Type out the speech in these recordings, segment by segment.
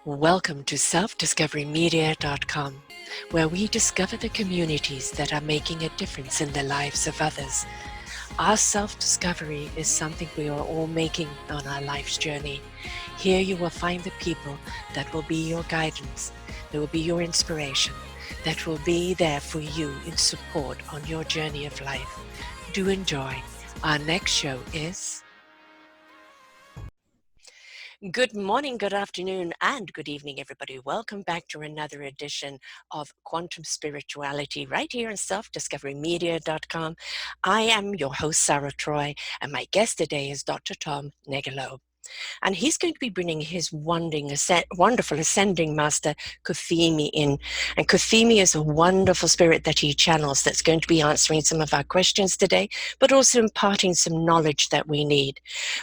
Welcome to selfdiscoverymedia.com, where we discover the communities that are making a difference in the lives of others. Our self-discovery is something we are all making on our life's journey. Here you will find the people that will be your guidance, that will be your inspiration, that will be there for you in support on your journey of life. Do enjoy. Our next show is... Good morning, good afternoon, and good evening, everybody. Welcome back to another edition of Quantum Spirituality right here on selfdiscoverymedia.com. I am your host, Sara Troy, and my guest today is Dr. Tom Negelow. And he's going to be bringing his wonderful ascending master, Kuthumi, in. And Kuthumi is a wonderful spirit that he channels that's going to be answering some of our questions today, but also imparting some knowledge that we need.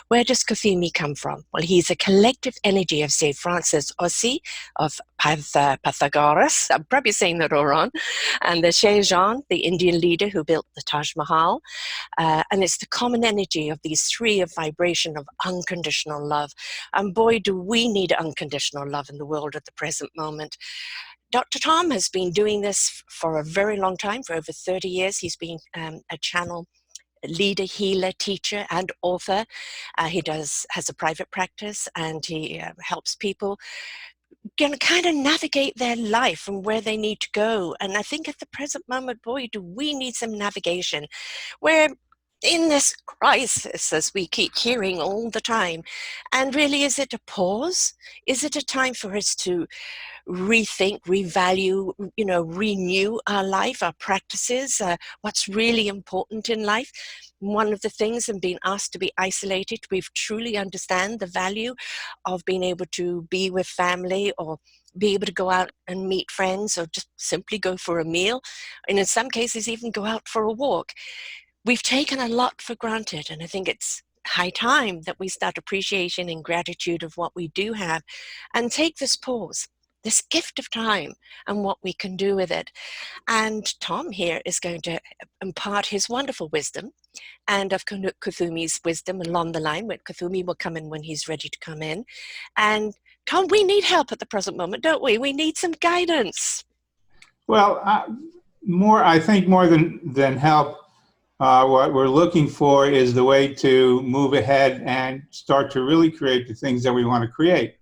Where does Kuthumi come from? Well, he's a collective energy of St. Francis Assisi, of Pythagoras, I'm probably saying that all wrong, and the Shah Jahan, the Indian leader who built the Taj Mahal. And it's the common energy of these three of vibration of unconditional love. And boy, do we need unconditional love in the world at the present moment. Dr. Tom has been doing this for a very long time, for over 30 years. He's been a channel leader, healer, teacher, and author. He has a private practice, and he helps people kind of navigate their life and where they need to go. And I think at the present moment, boy, do we need some navigation. We're in this crisis, as we keep hearing all the time. And really, is it a pause? Is it a time for us to rethink, revalue, renew our life, our practices, what's really important in life? One of the things in being asked to be isolated, we truly understand the value of being able to be with family or be able to go out and meet friends or just simply go for a meal, and in some cases even go out for a walk. We've taken a lot for granted, and I think it's high time that we start appreciation and gratitude of what we do have and take this pause, this gift of time, and what we can do with it. And Tom here is going to impart his wonderful wisdom and of Kuthumi's wisdom along the line. When Kuthumi will come in when he's ready to come in. And Tom, we need help at the present moment, don't we? We need some guidance. Well, I think more than help, what we're looking for is the way to move ahead and start to really create the things that we want to create.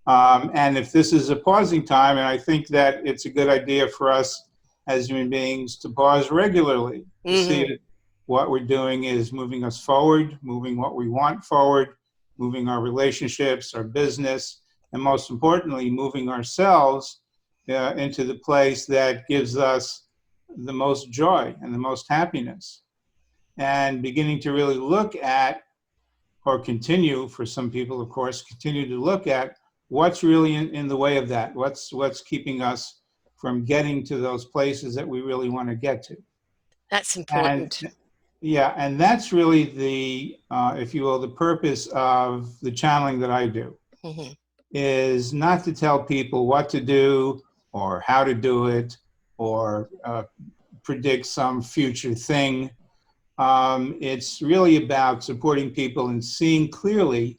And if this is a pausing time, and I think that it's a good idea for us as human beings to pause regularly, to see if what we're doing is moving us forward, moving what we want forward, moving our relationships, our business, and most importantly, moving ourselves into the place that gives us the most joy and the most happiness. And beginning to really look at, or continue, for some people, of course, continue to look at what's really in the way of that, what's keeping us from getting to those places that we really want to get to. That's important. And that's really the, if you will, the purpose of the channeling that I do, is not to tell people what to do or how to do it or predict some future thing. It's really about supporting people and seeing clearly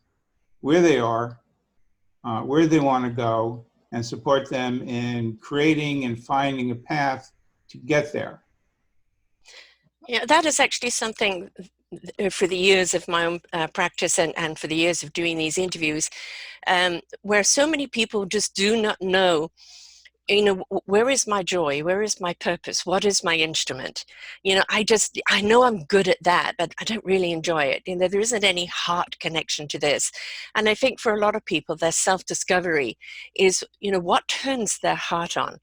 where they are, where they want to go, and support them in creating and finding a path to get there. Yeah, that is actually something for the years of my own practice and for the years of doing these interviews, where so many people just do not know, where is my joy? Where is my purpose? What is my instrument? I know I'm good at that, but I don't really enjoy it. There isn't any heart connection to this. And I think for a lot of people, their self-discovery is, what turns their heart on?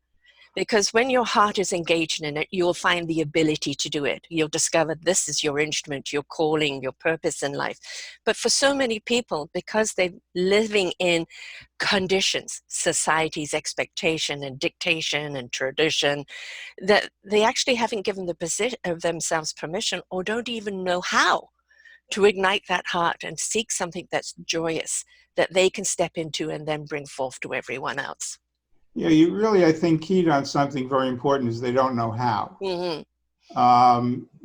Because when your heart is engaged in it, you'll find the ability to do it. You'll discover this is your instrument, your calling, your purpose in life. But for so many people, because they're living in conditions, society's expectation and dictation and tradition, that they actually haven't given themselves permission or don't even know how to ignite that heart and seek something that's joyous, that they can step into and then bring forth to everyone else. Yeah, you really, I think, keyed on something very important, is they don't know how.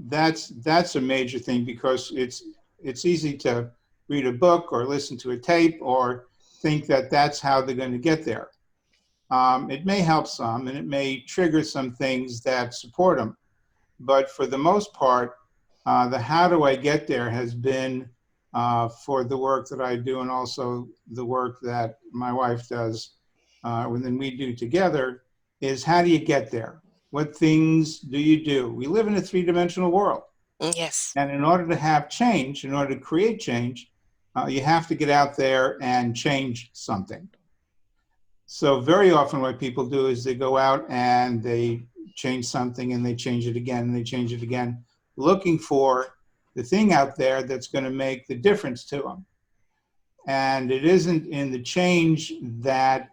That's a major thing, because it's easy to read a book or listen to a tape or think that that's how they're going to get there. It may help some, and it may trigger some things that support them. But for the most part, the how do I get there has been for the work that I do, and also the work that my wife does, and then we do together, is how do you get there? What things do you do? We live in a three-dimensional world. Yes. And in order to have change, in order to create change, you have to get out there and change something. So very often what people do is they go out and they change something and they change it again and they change it again, looking for the thing out there that's going to make the difference to them. And it isn't in the change that,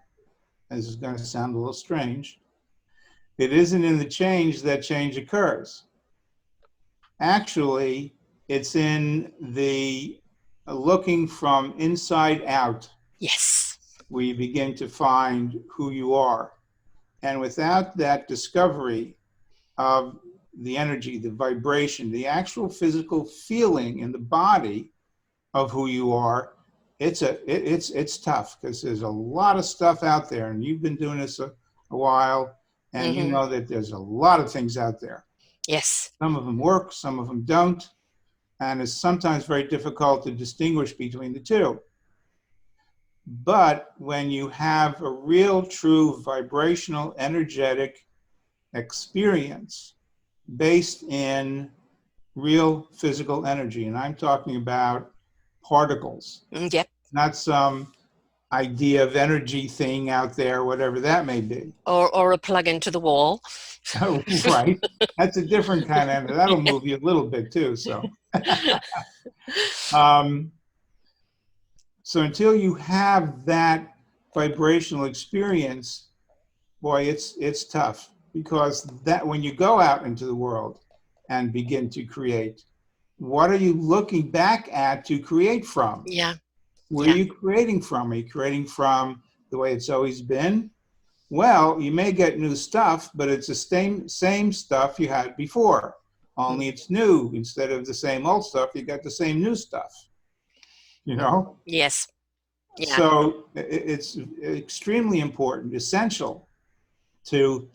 this is going to sound a little strange, it isn't in the change that change occurs. Actually, it's in the looking from inside out. Yes. Where you begin to find who you are. And without that discovery of the energy, the vibration, the actual physical feeling in the body of who you are, it's tough, because there's a lot of stuff out there, and you've been doing this a while, and you know that there's a lot of things out there. Yes. Some of them work, some of them don't, and it's sometimes very difficult to distinguish between the two. But when you have a real, true, vibrational, energetic experience based in real physical energy, and I'm talking about particles, Yep. not some idea of energy thing out there, whatever that may be. Or a plug into the wall. Right. That's a different kind of energy. That'll move you a little bit too. So, so until you have that vibrational experience, boy, it's tough, because that when you go out into the world and begin to create, what are you looking back at to create from? Yeah. Where are you creating from? Are you creating from the way it's always been? Well, you may get new stuff, but it's the same stuff you had before, only it's new. Instead of the same old stuff, you got the same new stuff, you know? Yes. Yeah. So it's extremely important, essential to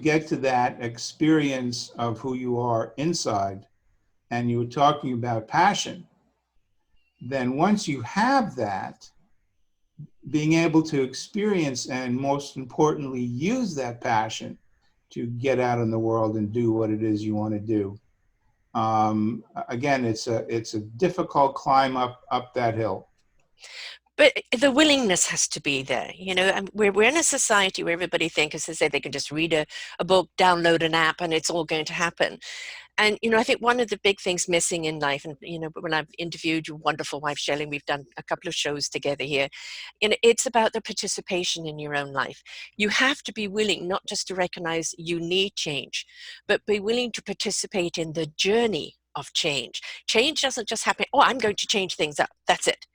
get to that experience of who you are inside. And you were talking about passion. Then once you have that, being able to experience and most importantly use that passion to get out in the world and do what it is you want to do. Again, it's a difficult climb up that hill. But the willingness has to be there, you know. And we're in a society where everybody thinks, as they say, they can just read a book, download an app, and it's all going to happen. And, you know, I think one of the big things missing in life, and, you know, when I've interviewed your wonderful wife, Shelley, we've done a couple of shows together here, you know, it's about the participation in your own life. You have to be willing not just to recognize you need change, but be willing to participate in the journey of change. Change doesn't just happen, oh, I'm going to change things up, that's it.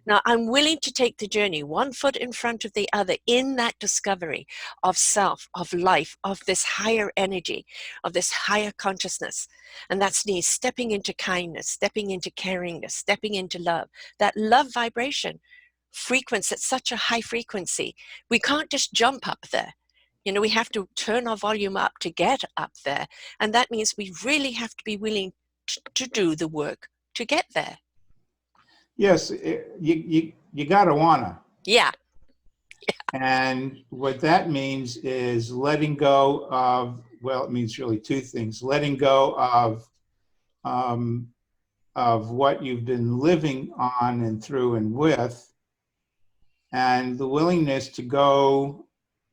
Now, I'm willing to take the journey one foot in front of the other in that discovery of self, of life, of this higher energy, of this higher consciousness. And that's me stepping into kindness, stepping into caringness, stepping into love. That love vibration frequency at such a high frequency, we can't just jump up there. You know, we have to turn our volume up to get up there. And that means we really have to be willing to do the work to get there. Yes, you gotta wanna. Yeah. And what that means is letting go of, well, it means really two things: letting go of what you've been living on and through and with, and the willingness to go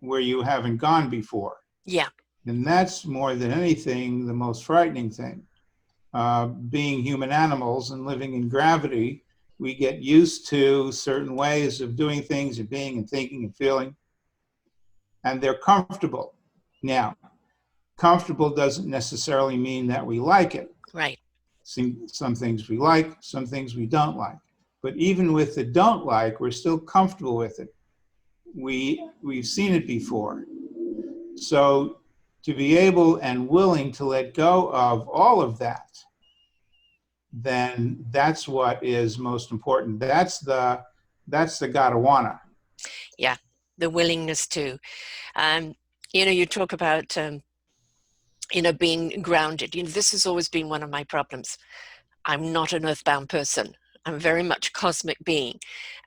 where you haven't gone before. Yeah. And that's more than anything the most frightening thing. Being human animals and living in gravity, we get used to certain ways of doing things and being and thinking and feeling, and they're comfortable. Now, comfortable doesn't necessarily mean that we like it. Right. Some things we like, some things we don't like. But even with the don't like, we're still comfortable with it. We've seen it before. So to be able and willing to let go of all of that, then that's what is most important. That's the that's the gotta wanna. Yeah, the willingness to. You talk about, being grounded. This has always been one of my problems. I'm not an earthbound person. I'm very much a cosmic being.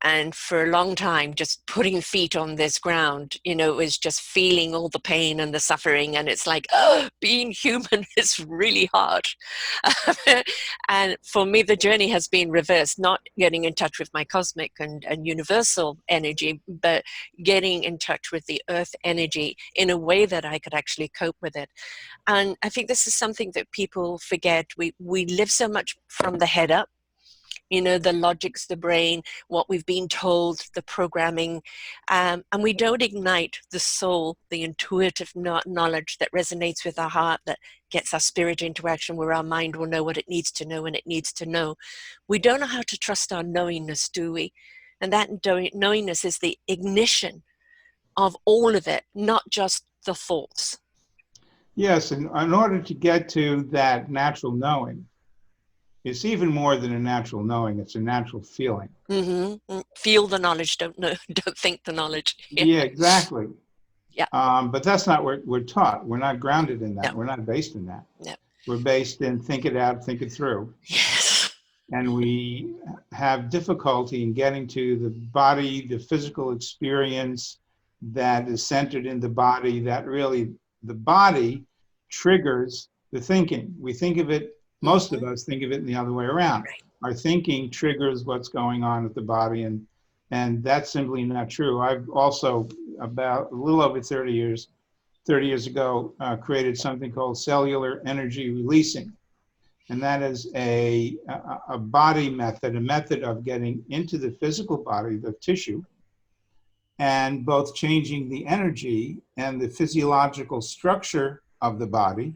And for a long time, just putting feet on this ground, is just feeling all the pain and the suffering. And it's like, oh, being human is really hard. And for me, the journey has been reversed, not getting in touch with my cosmic and universal energy, but getting in touch with the earth energy in a way that I could actually cope with it. And I think this is something that people forget. We live so much from the head up, the logics, the brain, what we've been told, the programming, and we don't ignite the soul, the intuitive knowledge that resonates with our heart, that gets our spirit into action, where our mind will know what it needs to know when it needs to know. We don't know how to trust our knowingness, do we? And that knowingness is the ignition of all of it, not just the thoughts. Yes, and in order to get to that natural knowing, it's even more than a natural knowing, it's a natural feeling. Mm-hmm. Feel the knowledge, don't know, don't think the knowledge. Yeah, exactly. Yeah. But that's not what we're taught. We're not grounded in that. No. We're not based in that. No. We're based in think it out, think it through. Yes. And we have difficulty in getting to the body, the physical experience that is centered in the body, that really the body triggers the thinking. We think of it, most of us think of it in the other way around. Right. Our thinking triggers what's going on with the body, and that's simply not true. I've also, about a little over 30 years ago, created something called cellular energy releasing. And that is a body method, a method of getting into the physical body, the tissue, and both changing the energy and the physiological structure of the body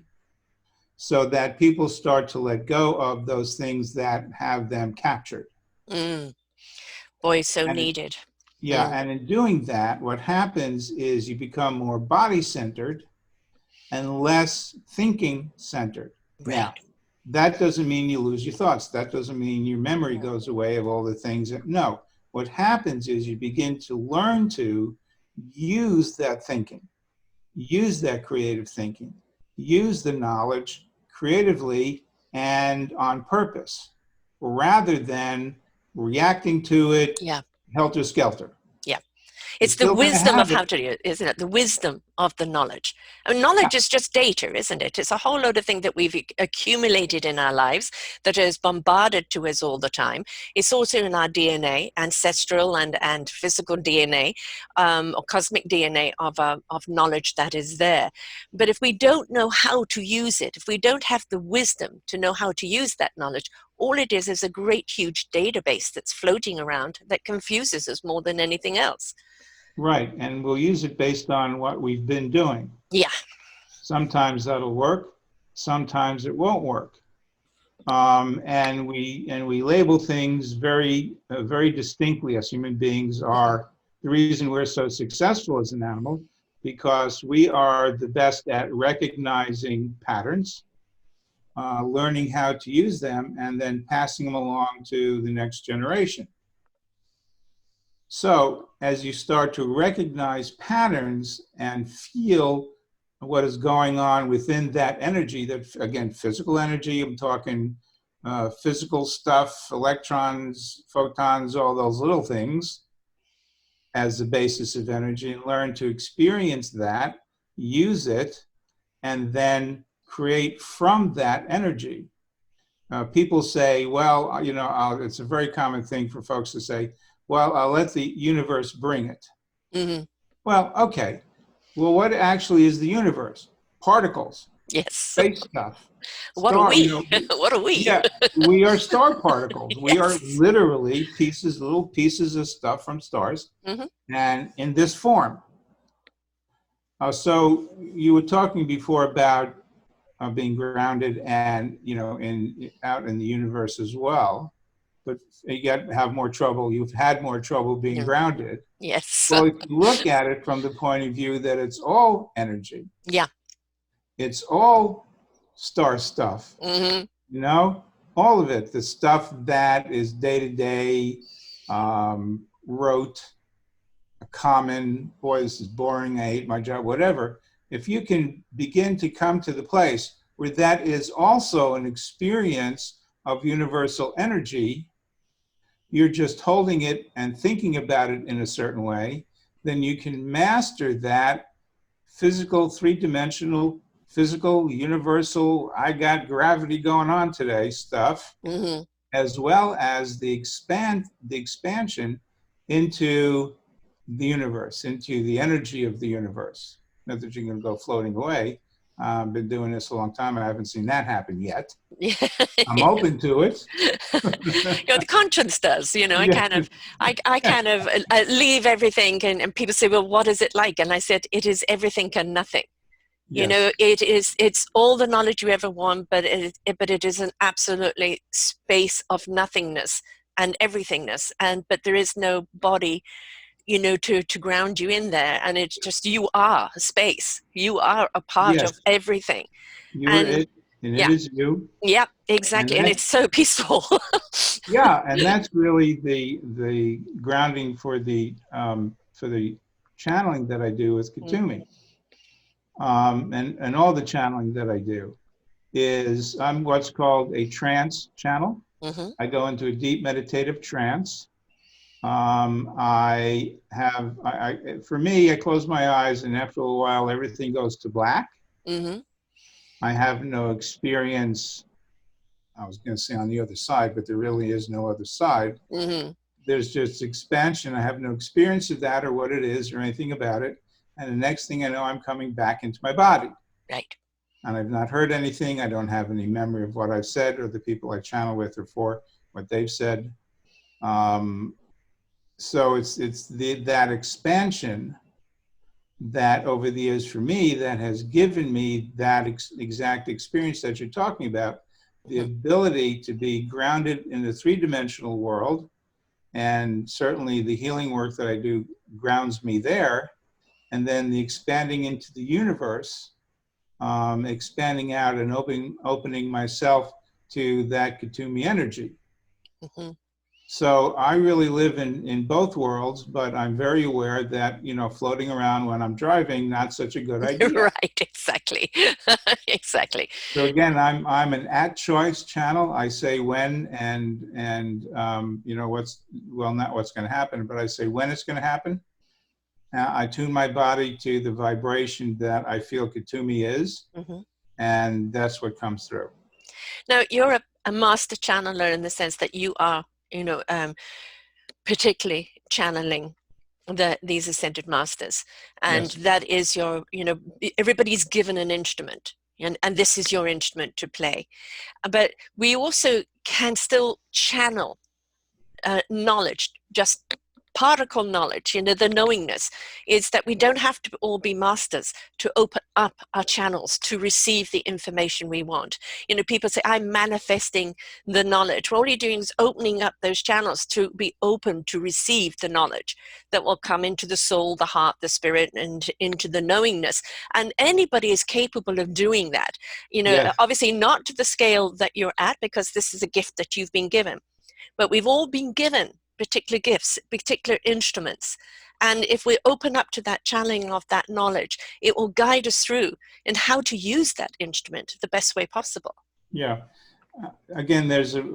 so that people start to let go of those things that have them captured. Boy, so And needed. yeah, and in doing that, what happens is you become more body-centered and less thinking-centered. Right. Now, that doesn't mean you lose your thoughts. That doesn't mean your memory goes away of all the things that, no. What happens is you begin to learn to use that thinking, use that creative thinking, use the knowledge creatively and on purpose, rather than reacting to it helter-skelter. Yeah. You're It's the still going to wisdom of have how it. to do it, isn't it? The wisdom of the knowledge. I mean, knowledge is just data, isn't it? It's a whole load of things that we've accumulated in our lives that is bombarded to us all the time. It's also in our DNA, ancestral and physical DNA, or cosmic DNA of knowledge that is there. But if we don't know how to use it, if we don't have the wisdom to know how to use that knowledge, all it is a great, huge database that's floating around that confuses us more than anything else. Right, and we'll use it based on what we've been doing. Yeah. Sometimes that'll work, sometimes it won't work. And we label things very distinctly as human beings. Are the reason we're so successful as an animal, because we are the best at recognizing patterns, learning how to use them, and then passing them along to the next generation. So as you start to recognize patterns and feel what is going on within that energy, that, again, physical energy, I'm talking physical stuff, electrons, photons, all those little things as the basis of energy, and learn to experience that, use it, and then create from that energy. People say, well, it's a very common thing for folks to say, well, I'll let the universe bring it. Mm-hmm. Well, okay. Well, what actually is the universe? Particles. Yes. Space stuff. What are we? You know, What are we? Yeah, we are star particles. We are Yes. literally little pieces of stuff from stars, and in this form. So you were talking before about being grounded and, out in the universe as well, but you have more trouble. You've had more trouble being grounded. Yes. Well, if you look at it from the point of view that it's all energy. Yeah. It's all star stuff. All of it, the stuff that is day to day, rote, a common, boy, this is boring, I hate my job, whatever, if you can begin to come to the place where that is also an experience of universal energy, you're just holding it and thinking about it in a certain way, then you can master that physical, three-dimensional, physical, universal, I got gravity going on today stuff, Mm-hmm. as well as the expansion into the universe, into the energy of the universe. Not that you're going to go floating away. I've been doing this a long time. I haven't seen that happen yet. Yeah. I'm open to it. The conscience does, I Yeah. kind of, I kind of leave everything, and people say, well, what is it like? And I said, it is everything and nothing. Yes. It's all the knowledge you ever want, but it is an absolutely space of nothingness and everythingness. But there is no body, to ground you in there. And it's just, you are space. You are a part Yes. of everything. You are And it, and it yeah, is you. yeah, And exactly. And that, it's so peaceful. yeah, and that's really the grounding for the channeling that I do with Kuthumi, and all the channeling that I do is I'm what's called a trance channel. Mm-hmm. I go into a deep meditative trance. For me, I close my eyes, and after a while, everything goes to black. Mm-hmm. I have no experience. I was going to say on the other side, but there really is no other side. Mm-hmm. There's just expansion. I have no experience of that or what it is or anything about it. And the next thing I know, I'm coming back into my body. Right. And I've not heard anything. I don't have any memory of what I've said or the people I channel with or for what they've said. So it's that expansion that over the years for me that has given me that exact experience that you're talking about, the Mm-hmm. ability to be grounded in the three-dimensional world. And certainly the healing work that I do grounds me there. And then the expanding into the universe, expanding out and opening myself to that Kuthumi energy. Mm-hmm. So I really live in both worlds, but I'm very aware that, floating around when I'm driving, not such a good idea. Right, exactly. Exactly. So again, I'm an at choice channel. I say when and not what's going to happen, but I say when it's going to happen. I tune my body to the vibration that I feel Kuthumi is, Mm-hmm. and that's what comes through. Now, you're a master channeler in the sense that you are, particularly channeling these ascended masters, and Yes. that is your, everybody's given an instrument, and this is your instrument to play. But we also can still channel knowledge, just particle knowledge, the knowingness is that we don't have to all be masters to open up our channels to receive the information we want. People say, I'm manifesting the knowledge. Well, all you're doing is opening up those channels to be open to receive the knowledge that will come into the soul, the heart, the spirit, and into the knowingness. And anybody is capable of doing that, Yes. obviously not to the scale that you're at, because this is a gift that you've been given. But we've all been given particular gifts, particular instruments. And if we open up to that channeling of that knowledge, it will guide us through in how to use that instrument the best way possible. Yeah. Again,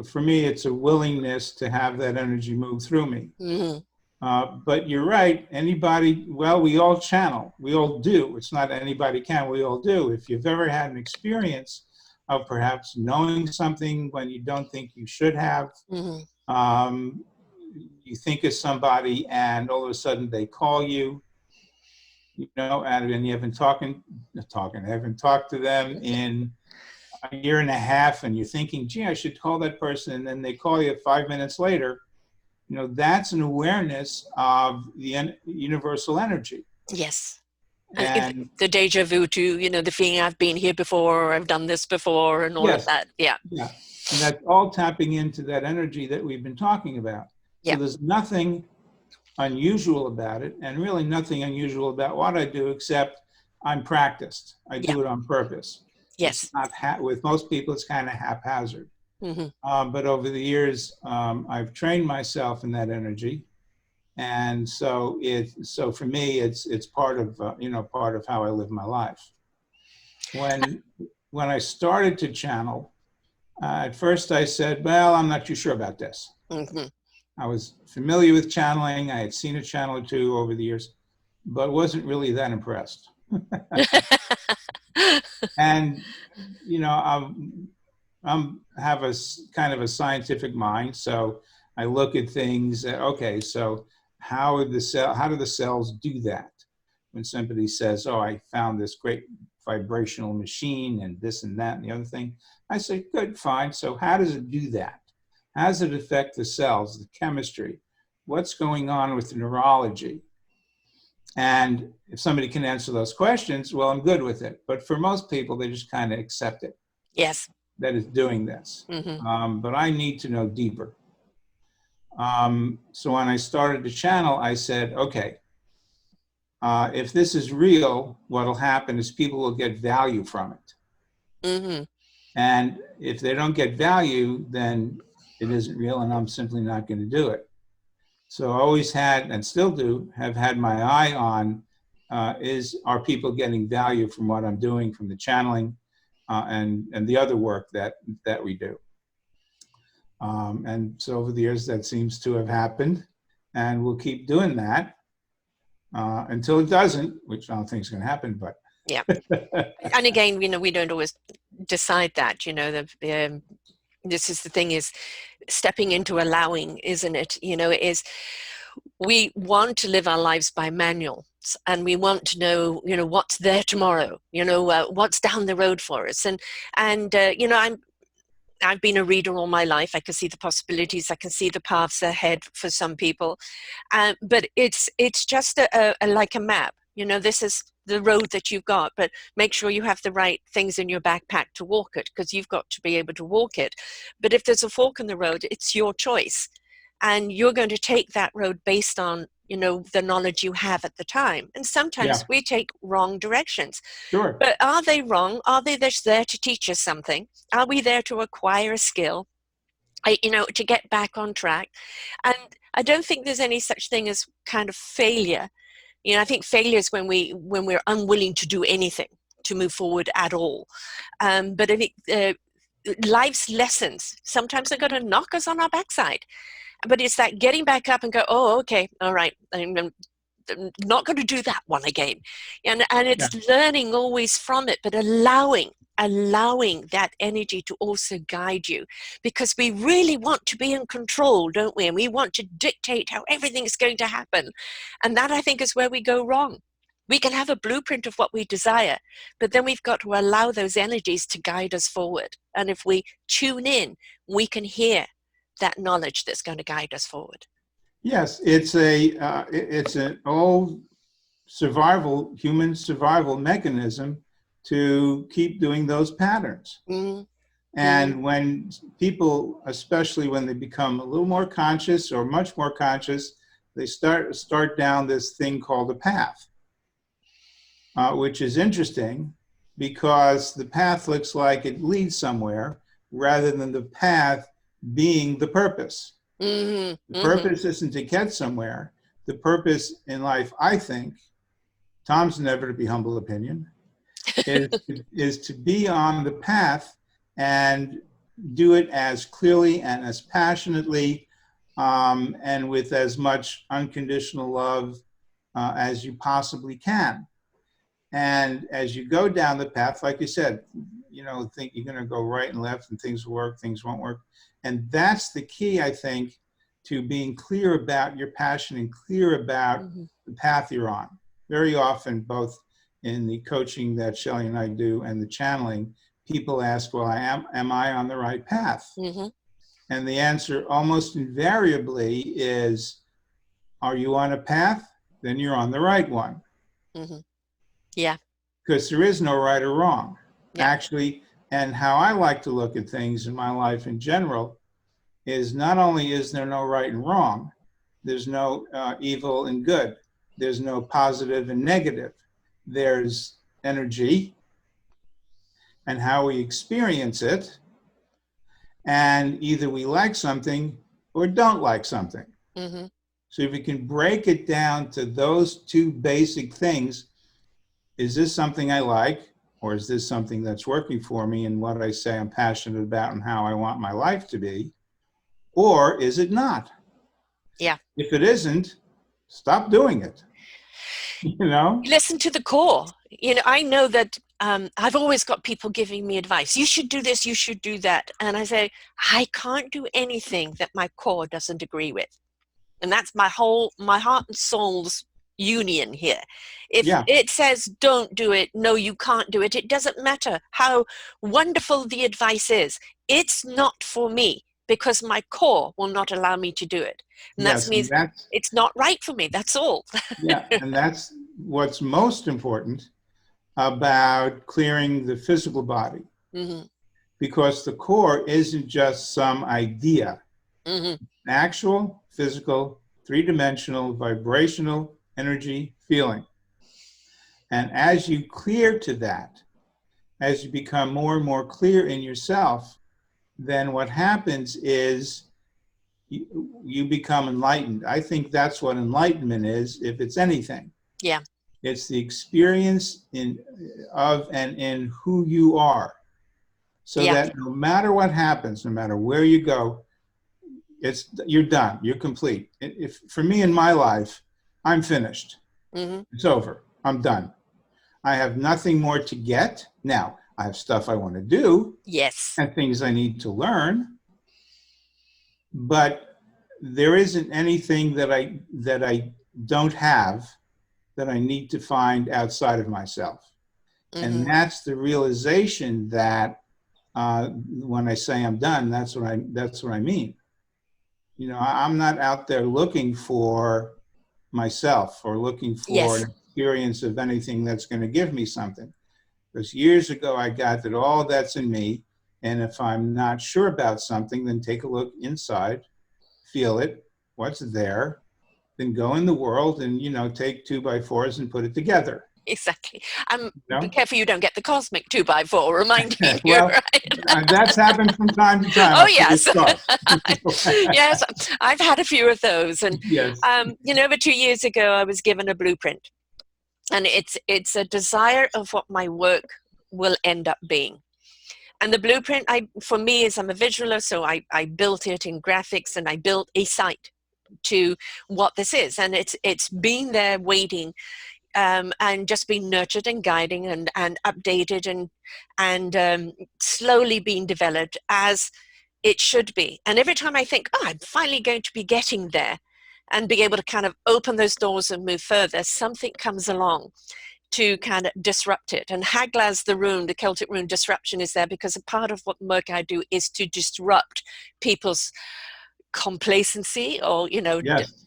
for me, it's a willingness to have that energy move through me. Mm-hmm. But you're right. We all channel. We all do. It's not anybody can. We all do. If you've ever had an experience of perhaps knowing something when you don't think you should have, Mm-hmm. you think of somebody and all of a sudden they call you, and you haven't talked to them in a year and a half, and you're thinking, gee, I should call that person, and then they call you 5 minutes later. That's an awareness of the universal energy. Yes. And The deja vu to, the feeling I've been here before, or I've done this before, and all of yes, that. Yeah. yeah. And that's all tapping into that energy that we've been talking about. So Yeah. there's nothing unusual about it, and really nothing unusual about what I do, except I'm practiced. I Yeah. do it on purpose. Yes. It's not with most people, it's kind of haphazard. Mm-hmm. But over the years, I've trained myself in that energy. And so for me, it's part of part of how I live my life. When I started to channel, at first I said, well, I'm not too sure about this. Mm-hmm. I was familiar with channeling. I had seen a channel or two over the years, but wasn't really that impressed. And I'm have a kind of a scientific mind, so I look at things. Okay, so how do the cells do that? When somebody says, "Oh, I found this great vibrational machine and this and that and the other thing," I say, "Good, fine. So how does it do that? How does it affect the cells, the chemistry? What's going on with the neurology?" And if somebody can answer those questions, well, I'm good with it. But for most people, they just kind of accept it. Yes. That it's doing this. Mm-hmm. But I need to know deeper. So when I started the channel, I said, okay, if this is real, what'll happen is people will get value from it. Mm-hmm. And if they don't get value, then it isn't real, and I'm simply not going to do it. So I always had, and still do, have had my eye on are people getting value from what I'm doing, from the channeling and the other work that we do. And so over the years, that seems to have happened, and we'll keep doing that until it doesn't, which I don't think is going to happen. But yeah, and again, we don't always decide that. This is the thing: is stepping into allowing, isn't it? We want to live our lives by manual, and we want to know, what's there tomorrow, what's down the road for us. And I've been a reader all my life. I can see the possibilities. I can see the paths ahead for some people. But it's just like a map. This is the road that you've got, but make sure you have the right things in your backpack to walk it, because you've got to be able to walk it. But if there's a fork in the road, it's your choice. And you're going to take that road based on, the knowledge you have at the time. And sometimes we take wrong directions. Sure. But are they wrong? Are they just there to teach us something? Are we there to acquire a skill? To get back on track? And I don't think there's any such thing as kind of failure. I think failure is when we're unwilling to do anything to move forward at all. But I think life's lessons sometimes are going to knock us on our backside. But it's that getting back up and go, oh, okay, all right, I'm not going to do that one again. And it's learning always from it, but allowing that energy to also guide you, because we really want to be in control, don't we? And we want to dictate how everything's going to happen. And that, I think, is where we go wrong. We can have a blueprint of what we desire, but then we've got to allow those energies to guide us forward. And if we tune in, we can hear that knowledge that's going to guide us forward. Yes, it's an old human survival mechanism to keep doing those patterns. Mm-hmm. And when people, especially when they become a little more conscious or much more conscious, they start down this thing called a path, which is interesting because the path looks like it leads somewhere rather than the path being the purpose. Mm-hmm. The purpose isn't to get somewhere. The purpose in life, I think, Tom's never to be humble opinion, is to be on the path and do it as clearly and as passionately and with as much unconditional love as you possibly can. And as you go down the path, like you said, think you're going to go right and left and things will work, things won't work. And that's the key, I think, to being clear about your passion and clear about the path you're on. Very often, both in the coaching that Shelley and I do and the channeling, people ask, well, am I on the right path? And the answer almost invariably is, are you on a path? Then you're on the right one. Yeah. Because there is no right or wrong. Actually, and how I like to look at things in my life in general is not only is there no right and wrong, there's no evil and good. There's no positive and negative. There's energy and how we experience it. And either we like something or don't like something. So if you can break it down to those two basic things, is this something I like, or is this something that's working for me and what I say I'm passionate about and how I want my life to be, or is it not? Yeah. If it isn't, stop doing it. You know? Listen to the core. I know that I've always got people giving me advice. You should do this, you should do that. And I say, I can't do anything that my core doesn't agree with. And that's my heart and soul's union here. If Yeah. it says don't do it, no, you can't do it, it doesn't matter how wonderful the advice is. It's not for me because my core will not allow me to do it. And that Yes. And means that's, it's not right for me. That's all. yeah. And that's what's most important about clearing the physical body. Mm-hmm. Because the core isn't just some idea. Mm-hmm. Actual, physical, three-dimensional, vibrational energy feeling. And as you clear to that, as you become more and more clear in yourself, then what happens is you become enlightened. I think that's what enlightenment is, if it's anything. Yeah. It's the experience of and in who you are. So Yeah. that no matter what happens, no matter where you go, you're done. You're complete. If for me in my life, I'm finished. Mm-hmm. It's over. I'm done. I have nothing more to get. Now, I have stuff I want to do. Yes. And things I need to learn. But there isn't anything that I don't have that I need to find outside of myself. Mm-hmm. And that's the realization that when I say I'm done, that's what I mean. I'm not out there looking for myself or looking for an experience of anything that's going to give me something. Because years ago, I got that all that's in me. And if I'm not sure about something, then take a look inside, feel it, what's there, then go in the world and, take 2x4s and put it together. Exactly. Be careful you don't get the cosmic 2x4 reminding you, well, right? That's happened from time to time. Oh, yes. Yes, I've had a few of those. And, yes. Over 2 years ago, I was given a blueprint. And it's a desire of what my work will end up being. And the blueprint, for me, is I'm a visualer, so I built it in graphics and I built a site to what this is. And it's been there waiting. And just being nurtured and guiding and updated and slowly being developed as it should be. And every time I think, I'm finally going to be getting there and be able to kind of open those doors and move further, something comes along to kind of disrupt it. And Hagla's the rune, the Celtic rune disruption, is there because a part of what work I do is to disrupt people's complacency or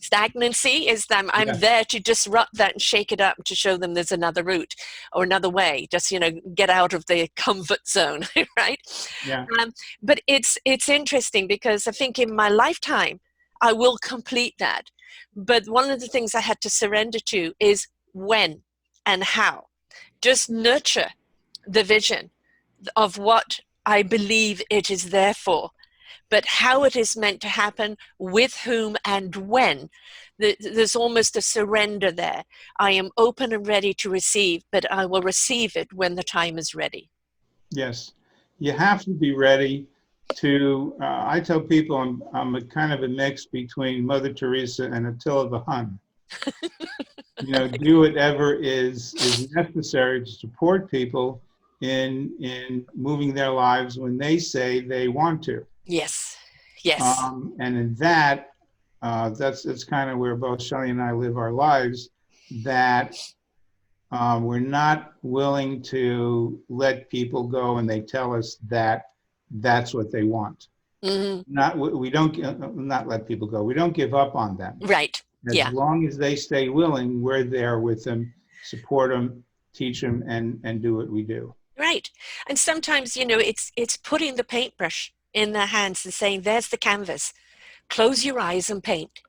stagnancy. Is that I'm there to disrupt that and shake it up to show them there's another route or another way, just get out of the comfort zone. Right. But it's interesting because I think in my lifetime I will complete that, but one of the things I had to surrender to is when and how. Just nurture the vision of what I believe it is there for. But how it is meant to happen, with whom and when, there's almost a surrender there. I am open and ready to receive, but I will receive it when the time is ready. Yes, you have to be ready to, I tell people I'm a kind of a mix between Mother Teresa and Attila the Hun. Do whatever is necessary to support people in moving their lives when they say they want to. Yes. And in that, that's kind of where both Shelley and I live our lives, that we're not willing to let people go and they tell us that that's what they want. Mm-hmm. We don't not let people go. We don't give up on them. Right. As long as they stay willing, we're there with them, support them, teach them, and do what we do. Right. And sometimes, it's putting the paintbrush in their hands and saying, there's the canvas. Close your eyes and paint.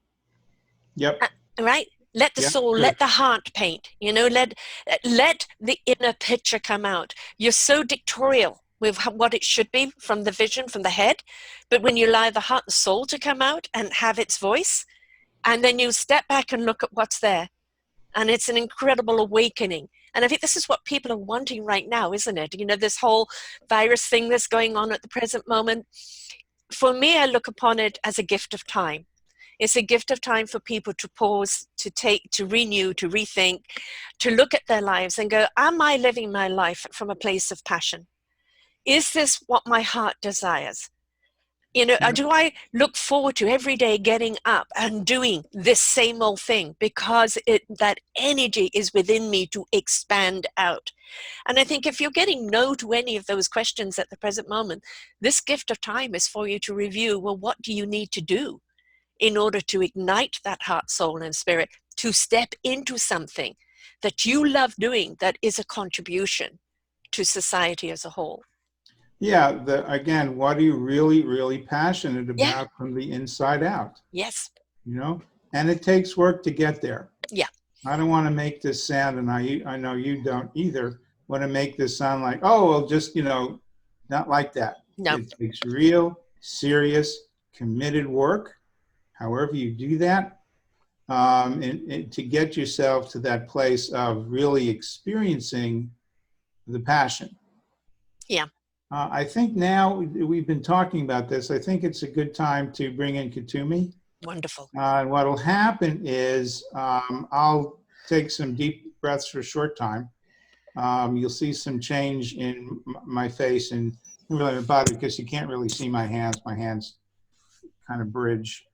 Yep. Right? Let the soul, let the heart paint. Let the inner picture come out. You're so dictatorial with what it should be from the vision, from the head. But when you allow the heart and soul to come out and have its voice, And then you step back and look at what's there. And it's an incredible awakening. And I think this is what people are wanting right now, isn't it? You know, this whole virus thing that's going on at the present moment. For me, I look upon it as a gift of time. It's a gift of time for people to pause, to take, to renew, to rethink, to look at their lives and go, am I living my life from a place of passion? Is this what my heart desires? You know, Yeah. do I look forward to every day getting up and doing this same old thing because that energy is within me to expand out? And I think if you're getting no to any of those questions at the present moment, this gift of time is for you to review, well, what do you need to do in order to ignite that heart, soul, and spirit to step into something that you love doing that is a contribution to society as a whole? Yeah, again, what are you really, really passionate Yeah. about from the inside out? Yes. You know, and it takes work to get there. Yeah. I don't want to make this sound, and I know you don't either, want to make this sound like, oh, well, just, not like that. No. It takes real, serious, committed work, however you do that, and to get yourself to that place of really experiencing the passion. Yeah. I think now we've been talking about this. I think it's a good time to bring in Kuthumi. Wonderful. And what will happen is I'll take some deep breaths for a short time. You'll see some change in my face and really my body because you can't really see my hands. My hands kind of bridge.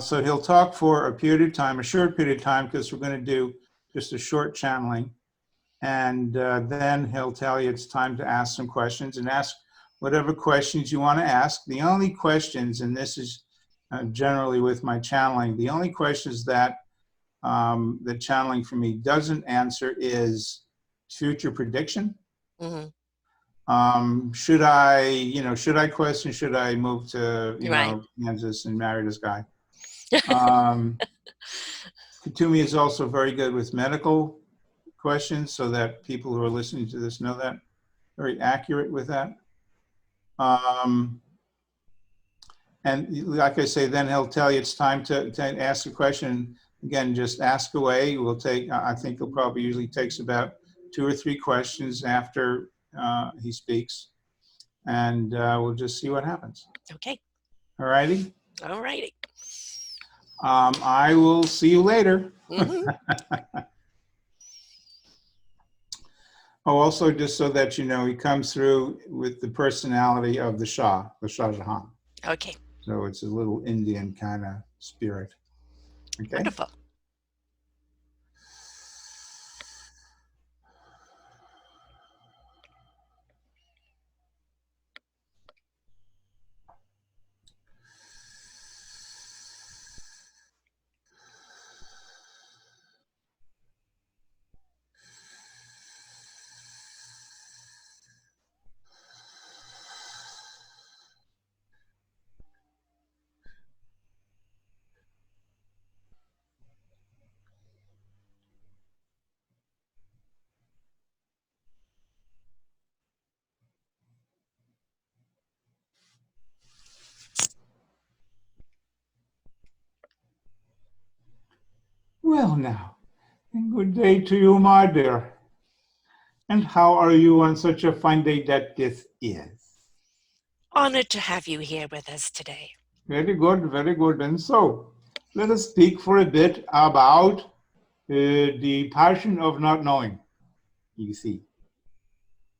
So he'll talk for a period of time, a short period of time, because we're going to do just a short channeling. And then he'll tell you it's time to ask some questions and ask whatever questions you want to ask. The only questions, and this is generally with my channeling, the only questions that the channeling for me doesn't answer is future prediction. Mm-hmm. Should I question, should I move to, Right. Kansas and marry this guy? Kuthumi is also very good with medical questions, so that people who are listening to this know that. Very accurate with that. And like I say, then he'll tell you it's time to ask a question. Again, just ask away. I think he'll probably usually takes about 2 or 3 questions after he speaks. And we'll just see what happens. Okay. All righty. All righty. I will see you later. Mm-hmm. Oh, also, just so that you know, he comes through with the personality of the Shah Jahan. Okay. So it's a little Indian kind of spirit. Okay. Wonderful. Well, now, and good day to you, my dear. And how are you on such a fine day that this is? Honored to have you here with us today. Very good, very good. And so, let us speak for a bit about the passion of not knowing, you see.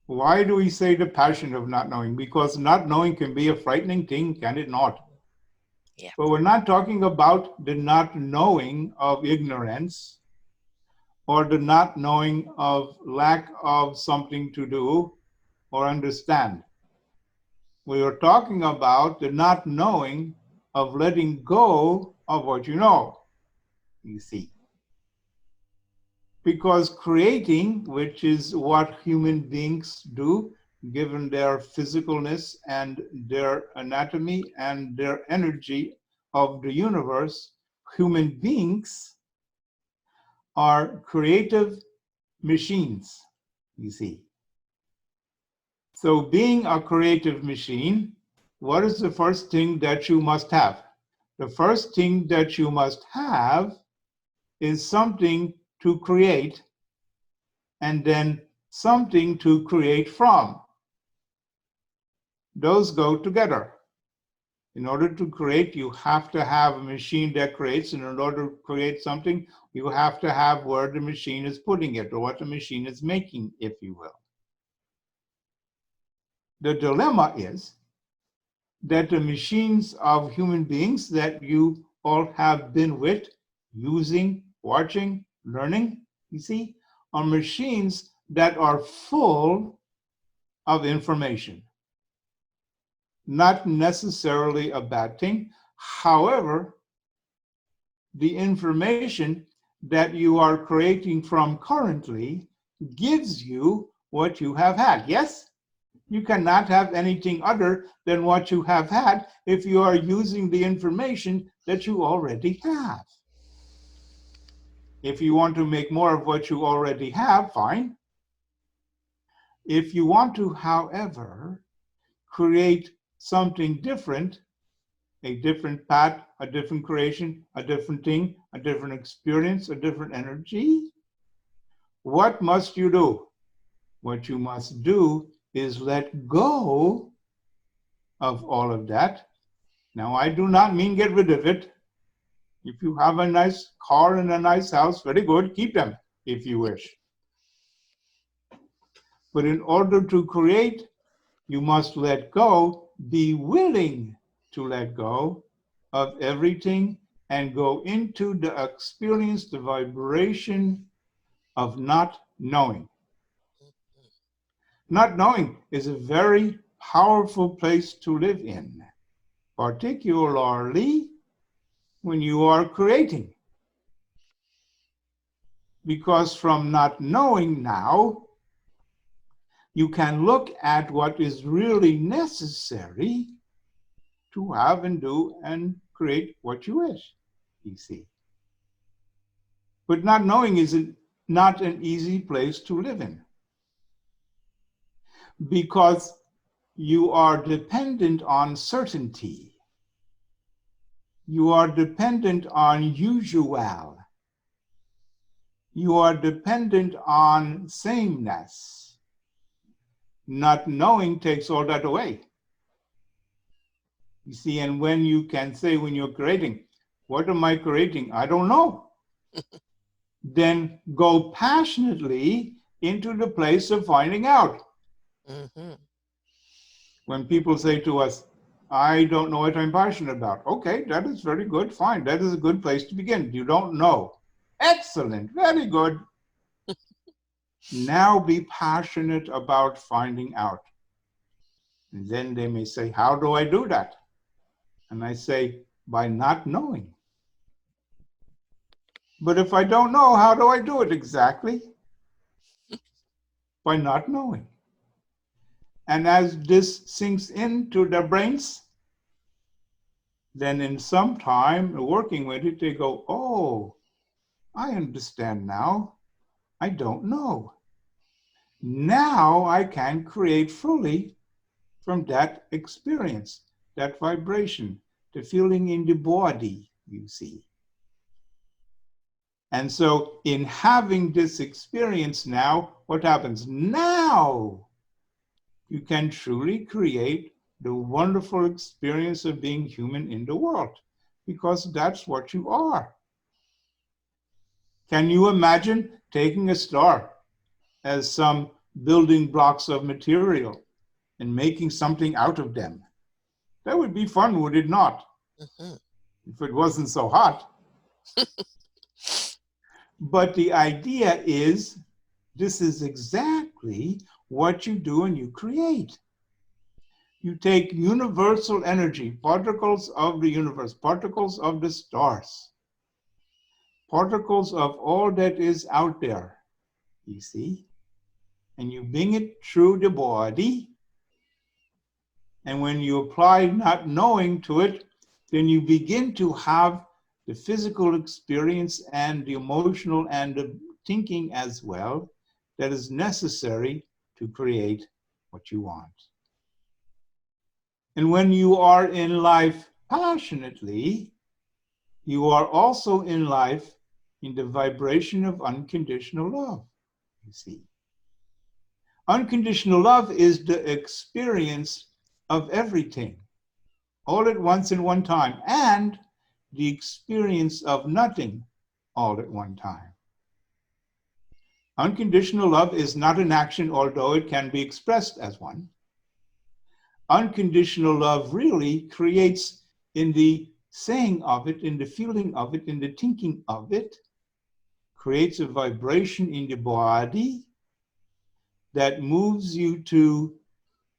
Why do we say the passion of not knowing? Because not knowing can be a frightening thing, can it not? Yeah. But we're not talking about the not knowing of ignorance or the not knowing of lack of something to do or understand. We are talking about the not knowing of letting go of what you know, you see. Because creating, which is what human beings do, given their physicalness and their anatomy and their energy of the universe, human beings are creative machines, you see. So being a creative machine, what is the first thing that you must have? The first thing that you must have is something to create, and then something to create from. Those go together. In order to create, you have to have a machine that creates, and in order to create something, you have to have where the machine is putting it, or what the machine is making, if you will. The dilemma is that the machines of human beings that you all have been with, using, watching, learning, you see, are machines that are full of information. Not necessarily a bad thing. However, the information that you are creating from currently gives you what you have had. Yes? You cannot have anything other than what you have had if you are using the information that you already have. If you want to make more of what you already have, fine. If you want to, however, create something different, a different path, a different creation, a different thing, a different experience, a different energy, what must you do? What you must do is let go of all of that. Now, I do not mean get rid of it. If you have a nice car and a nice house, very good, keep them if you wish. But in order to create, you must let go, be willing to let go of everything and go into the experience, the vibration of not knowing. Not knowing is a very powerful place to live in, particularly when you are creating. Because from not knowing now, you can look at what is really necessary to have and do and create what you wish, you see. But not knowing is not an easy place to live in, because you are dependent on certainty. You are dependent on usual. You are dependent on sameness. Not knowing takes all that away. You see, and when you can say when you're creating, what am I creating? I don't know. Then go passionately into the place of finding out. Mm-hmm. When people say to us, I don't know what I'm passionate about. Okay, that is very good. Fine. That is a good place to begin. You don't know. Excellent. Very good. Now be passionate about finding out. And then they may say, how do I do that? And I say, by not knowing. But if I don't know, how do I do it exactly? By not knowing. And as this sinks into their brains, then in some time working with it, they go, oh, I understand now. I don't know. Now I can create fully from that experience, that vibration, the feeling in the body, you see. And so in having this experience now, what happens? Now you can truly create the wonderful experience of being human in the world, because that's what you are. Can you imagine taking a star as some building blocks of material and making something out of them? That would be fun, would it not? Mm-hmm. If it wasn't so hot. But the idea is, this is exactly what you do and you create. You take universal energy, particles of the universe, particles of the stars, particles of all that is out there, you see, and you bring it through the body. And when you apply not knowing to it, then you begin to have the physical experience and the emotional and the thinking as well that is necessary to create what you want. And when you are in life passionately, you are also in life in the vibration of unconditional love, you see. Unconditional love is the experience of everything, all at once in one time, and the experience of nothing all at one time. Unconditional love is not an action, although it can be expressed as one. Unconditional love really creates in the saying of it, in the feeling of it, in the thinking of it, creates a vibration in the body that moves you to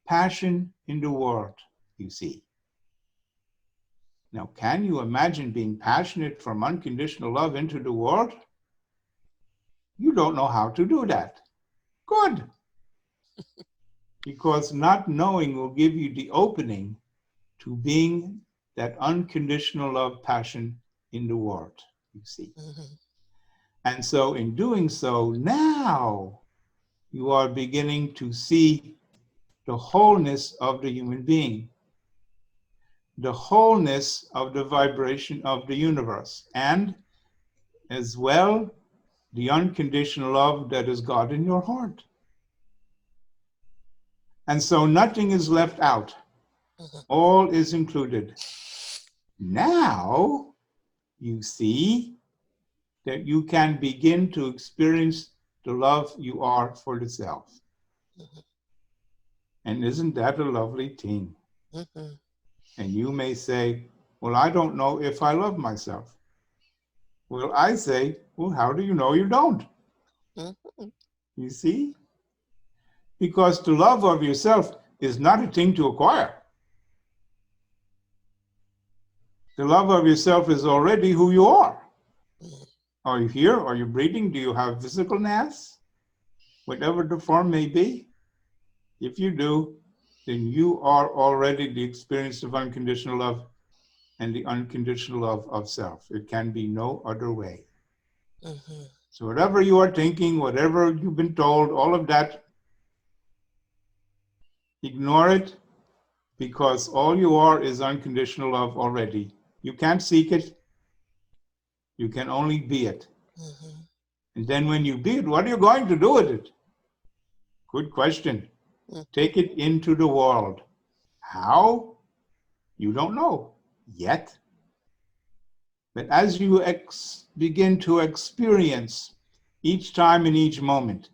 passion in the world, you see. Now, can you imagine being passionate from unconditional love into the world? You don't know how to do that. Good. Because not knowing will give you the opening to being that unconditional love passion in the world, you see. Mm-hmm. And so in doing so, now you are beginning to see the wholeness of the human being, the wholeness of the vibration of the universe, and as well, the unconditional love that is God in your heart. And so nothing is left out. All is included. Now you see that you can begin to experience the love you are for the self. And isn't that a lovely thing? Mm-hmm. And you may say, well, I don't know if I love myself. Well, I say, well, how do you know you don't? Mm-hmm. You see? Because the love of yourself is not a thing to acquire. The love of yourself is already who you are. Are you here? Are you breathing? Do you have physicalness? Whatever the form may be. If you do, then you are already the experience of unconditional love and the unconditional love of self. It can be no other way. Mm-hmm. So whatever you are thinking, whatever you've been told, all of that, ignore it, because all you are is unconditional love already. You can't seek it. You can only be it. Mm-hmm. And then when you be it, what are you going to do with it? Good question. Mm-hmm. Take it into the world. How? You don't know yet. But as you begin to experience each time in each moment,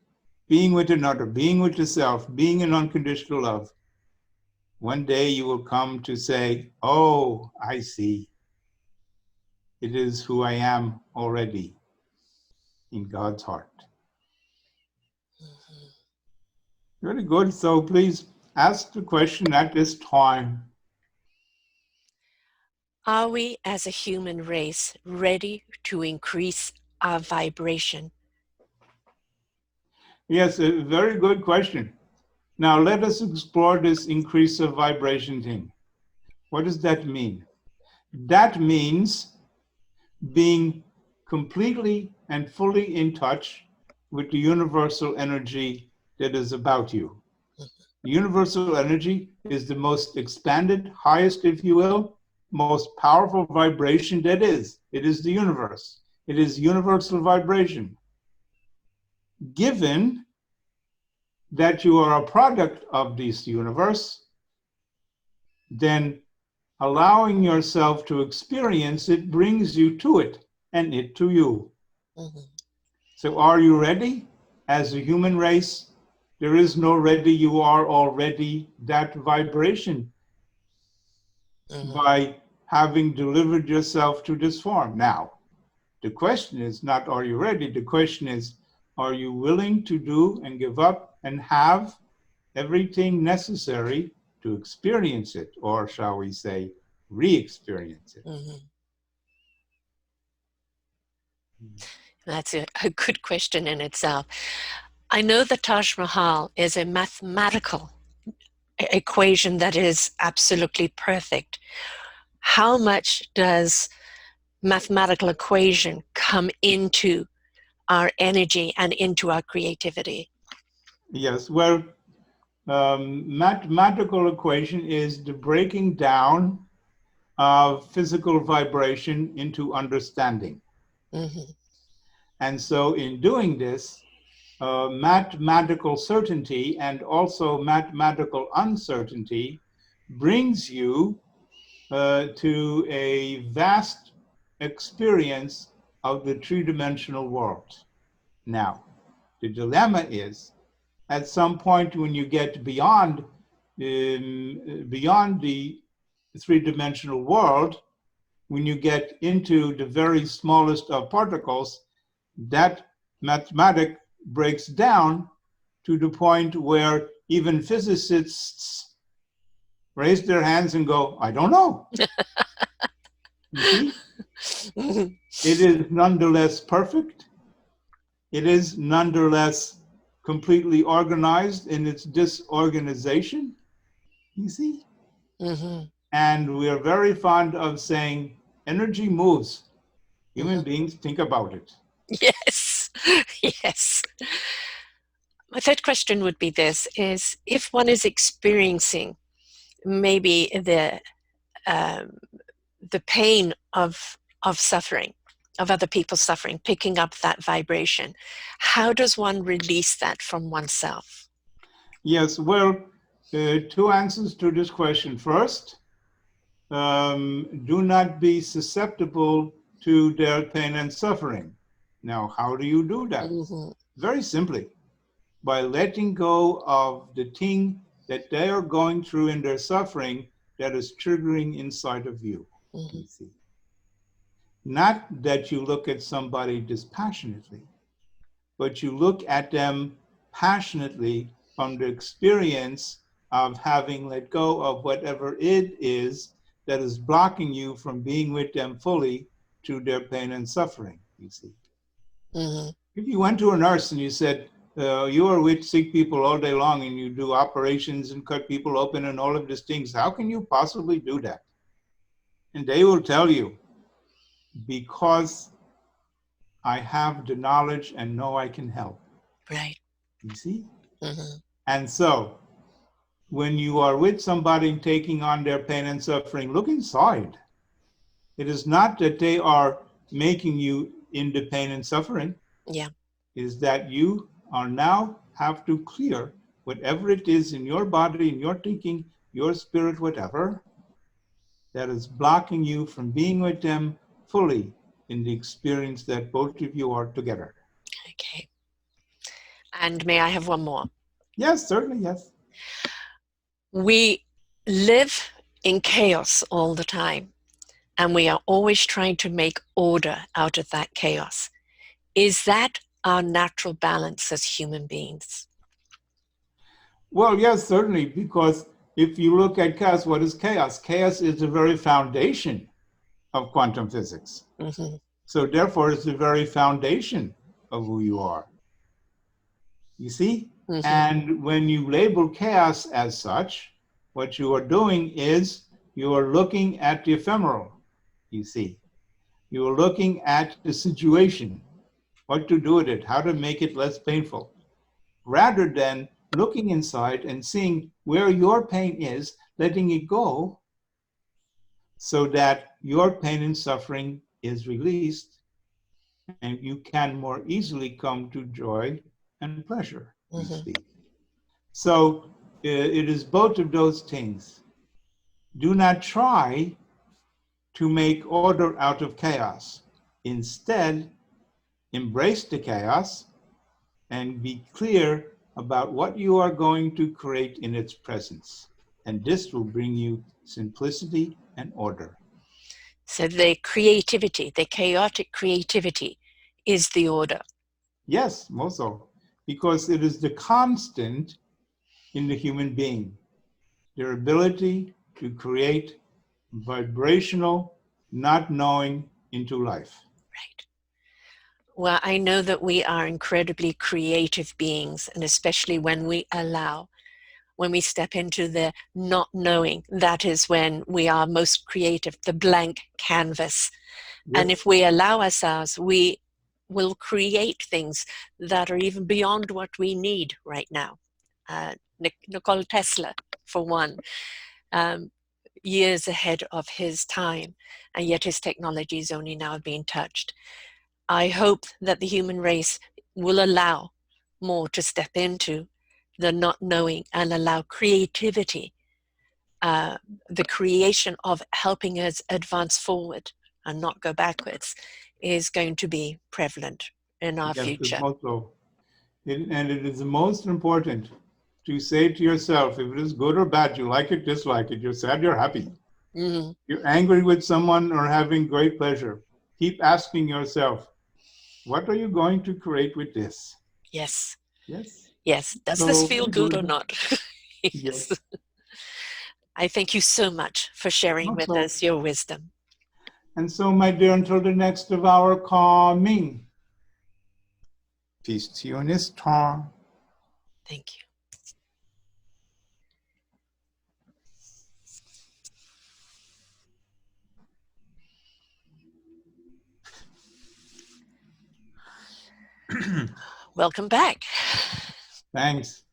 being with another, being with yourself, being in unconditional love, one day you will come to say, oh, I see. It is who I am already in God's heart. Mm-hmm. Very good. So please ask the question at this time. Are we as a human race ready to increase our vibration? Yes, a very good question. Now let us explore this increase of vibration thing. What does that mean? That means being completely and fully in touch with the universal energy that is about you. The universal energy is the most expanded, highest, if you will, most powerful vibration that is. It is the universe. It is universal vibration. Given that you are a product of this universe, then allowing yourself to experience it brings you to it and it to you. Mm-hmm. So are you ready? As a human race, there is no ready, you are already that vibration. Mm-hmm. By having delivered yourself to this form. Now, the question is not, are you ready? The question is, are you willing to do and give up and have everything necessary to experience it, or shall we say, re-experience it? Mm-hmm. That's a good question in itself. I know the Taj Mahal is a mathematical equation that is absolutely perfect. How much does mathematical equation come into our energy and into our creativity? Yes, well, mathematical equation is the breaking down of physical vibration into understanding. Mm-hmm. And so in doing this, mathematical certainty and also mathematical uncertainty brings you to a vast experience of the three-dimensional world. Now, the dilemma is, at some point when you get beyond the three-dimensional world, when you get into the very smallest of particles, that mathematic breaks down to the point where even physicists raise their hands and go, I don't know. You see, Mm-hmm. it is nonetheless perfect. It is nonetheless completely organized in its disorganization, you see? Mm-hmm. And we are very fond of saying energy moves. Human Mm-hmm. beings think about it. Yes. Yes. My third question would be this, is if one is experiencing maybe um, the pain of suffering, of other people's suffering, picking up that vibration, how does one release that from oneself? Yes, well, two answers to this question. First, do not be susceptible to their pain and suffering. Now, how do you do that? Mm-hmm. Very simply, by letting go of the thing that they are going through in their suffering that is triggering inside of you. Mm-hmm. You see, not that you look at somebody dispassionately, but you look at them passionately from the experience of having let go of whatever it is that is blocking you from being with them fully through their pain and suffering, you see. Mm-hmm. If you went to a nurse and you said, you are with sick people all day long and you do operations and cut people open and all of these things, how can you possibly do that? And they will tell you, because I have the knowledge and know I can help. Right. You see? Mm-hmm. And so when you are with somebody taking on their pain and suffering, look inside. It is not that they are making you into pain and suffering. Yeah. It is that you are now have to clear whatever it is in your body, in your thinking, your spirit, whatever, that is blocking you from being with them fully in the experience that both of you are together. Okay. And may I have one more? Yes, certainly, yes. We live in chaos all the time, and we are always trying to make order out of that chaos. Is that our natural balance as human beings? Well, yes, certainly, because if you look at chaos, what is chaos? Chaos is the very foundation of quantum physics. Mm-hmm. So therefore, it's the very foundation of who you are. You see? Mm-hmm. And when you label chaos as such, what you are doing is you are looking at the ephemeral, you see. You are looking at the situation, what to do with it, how to make it less painful, rather than looking inside and seeing where your pain is, letting it go so that your pain and suffering is released and you can more easily come to joy and pleasure, you Mm-hmm. see. So it is both of those things. Do not try to make order out of chaos. Instead, embrace the chaos and be clear about what you are going to create in its presence. And this will bring you simplicity and order. So the creativity, the chaotic creativity, is the order. Yes, most so, because it is the constant in the human being, their ability to create vibrational, not knowing into life. Right. Well, I know that we are incredibly creative beings, and especially when we allow, when we step into the not knowing, that is when we are most creative, the blank canvas. And if Yes, we allow ourselves, we will create things that are even beyond what we need right now. Nikola Tesla, for one, um, years ahead of his time, and yet his technology is only now being touched. I hope that the human race will allow more to step into the not knowing and allow creativity, the creation of helping us advance forward and not go backwards is going to be prevalent in our Yes, it's future. also, and it is the most important to say to yourself, if it is good or bad, you like it, dislike it, you're sad, you're happy. Mm-hmm. You're angry with someone or having great pleasure. Keep asking yourself, what are you going to create with this? Yes. Yes. Yes. Does this So feel very good or good. not? Yes. Yes. I thank you so much for sharing with Also, us your wisdom. and so, my dear, until the next of our coming, peace to you in this time. Thank you. Welcome back. Thanks.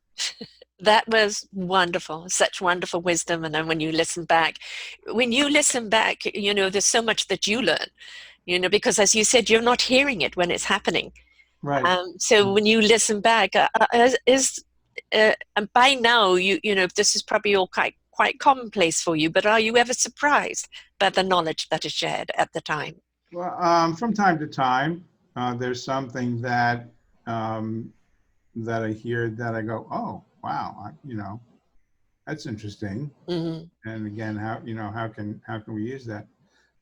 That was wonderful, such wonderful wisdom. And then when you listen back, there's so much that you learn, because as you said, you're not hearing it when it's happening. Right. So when you listen back, and by now, this is probably all quite commonplace for you, but are you ever surprised by the knowledge that is shared at the time? Well, from time to time, there's something that I hear that I go, oh, wow, that's interesting. Mm-hmm. And again, how can we use that?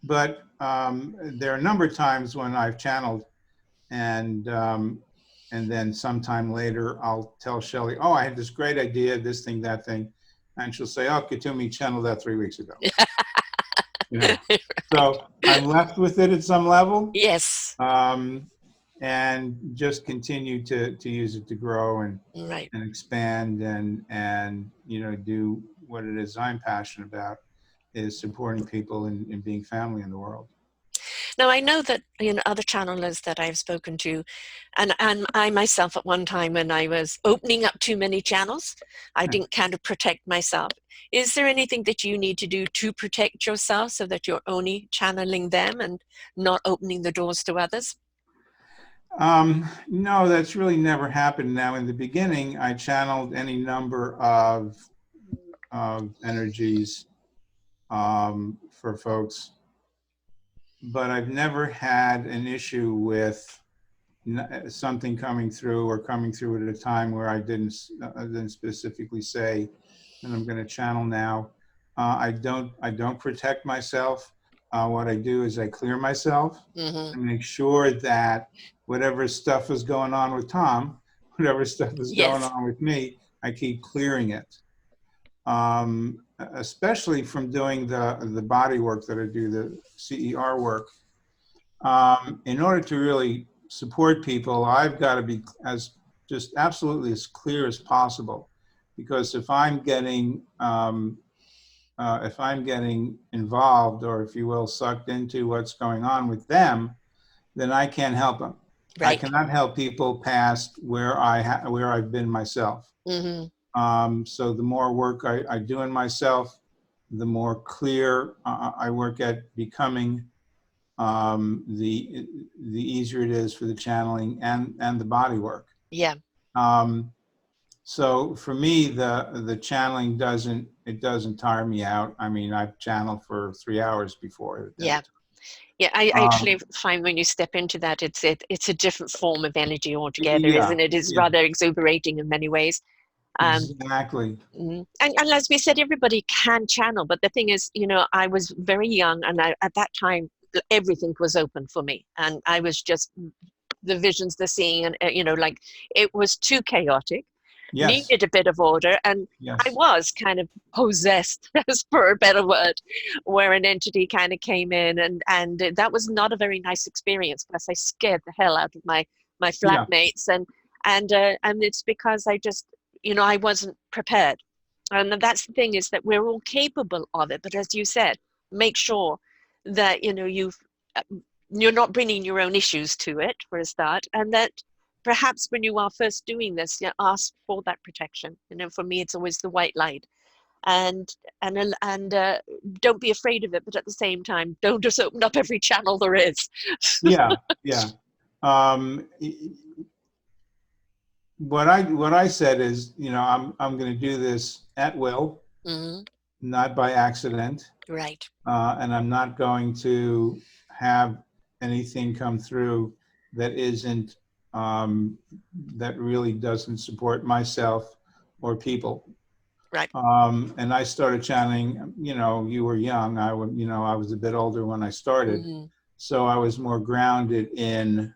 But there are a number of times when I've channeled, and then sometime later I'll tell Shelley, oh, I had this great idea, this thing, that thing, and she'll say, oh, Kuthumi channeled that 3 weeks ago. So I'm left with it at some level. Yes. And just continue to use it to grow and Right. expand and do what it is I'm passionate about, is supporting people and being family in the world. Now, I know that other channelers that I've spoken to, and I myself at one time when I was opening up too many channels, I didn't kind of protect myself. Is there anything that you need to do to protect yourself so that you're only channeling them and not opening the doors to others? No, that's really never happened. Now, in the beginning, I channeled any number of energies for folks, but I've never had an issue with something coming through at a time where I didn't specifically say that I'm going to channel now. I don't protect myself. What I do is I clear myself Mm-hmm. and make sure that whatever stuff is going on with Tom, whatever stuff is going Yes. on with me, I keep clearing it. Especially from doing the body work that I do, the CER work. In order to really support people, I've got to be as just absolutely as clear as possible, because if I'm getting involved, or if you will, sucked into what's going on with them, then I can't help them. I Right. cannot help people past where I've been myself. Mm-hmm. So the more work I do in myself, the more clear I work at becoming, the easier it is for the channeling and the body work. Yeah. So for me, the channeling doesn't tire me out. I mean, I've channeled for 3 hours before. Yeah. Yeah, I Um, actually find when you step into that, it's a different form of energy altogether, yeah, isn't it? It's yeah, rather exuberating in many ways. Um, exactly. and as we said, everybody can channel, but the thing is, I was very young, and at that time, everything was open for me, and I was just the visions, the seeing, and like it was too chaotic, Yes, needed a bit of order, and I yes, was kind of possessed, as for a better word, where an entity kind of came in, and that was not a very nice experience because I scared the hell out of my yeah, flatmates, and it's because I just I wasn't prepared. And that's the thing, is that we're all capable of it, but as you said, make sure that you're not bringing your own issues to it for a start, and that perhaps when you are first doing this, ask for that protection. For me, it's always the white light. and don't be afraid of it, but at the same time, don't just open up every channel there is. Yeah, yeah. Um, what I said is, I'm going to do this at will, Mm-hmm. not by accident, Right. and I'm not going to have anything come through that isn't that really doesn't support myself or people. Right. And I started channeling. You were young. I was a bit older when I started, Mm-hmm. so I was more grounded in,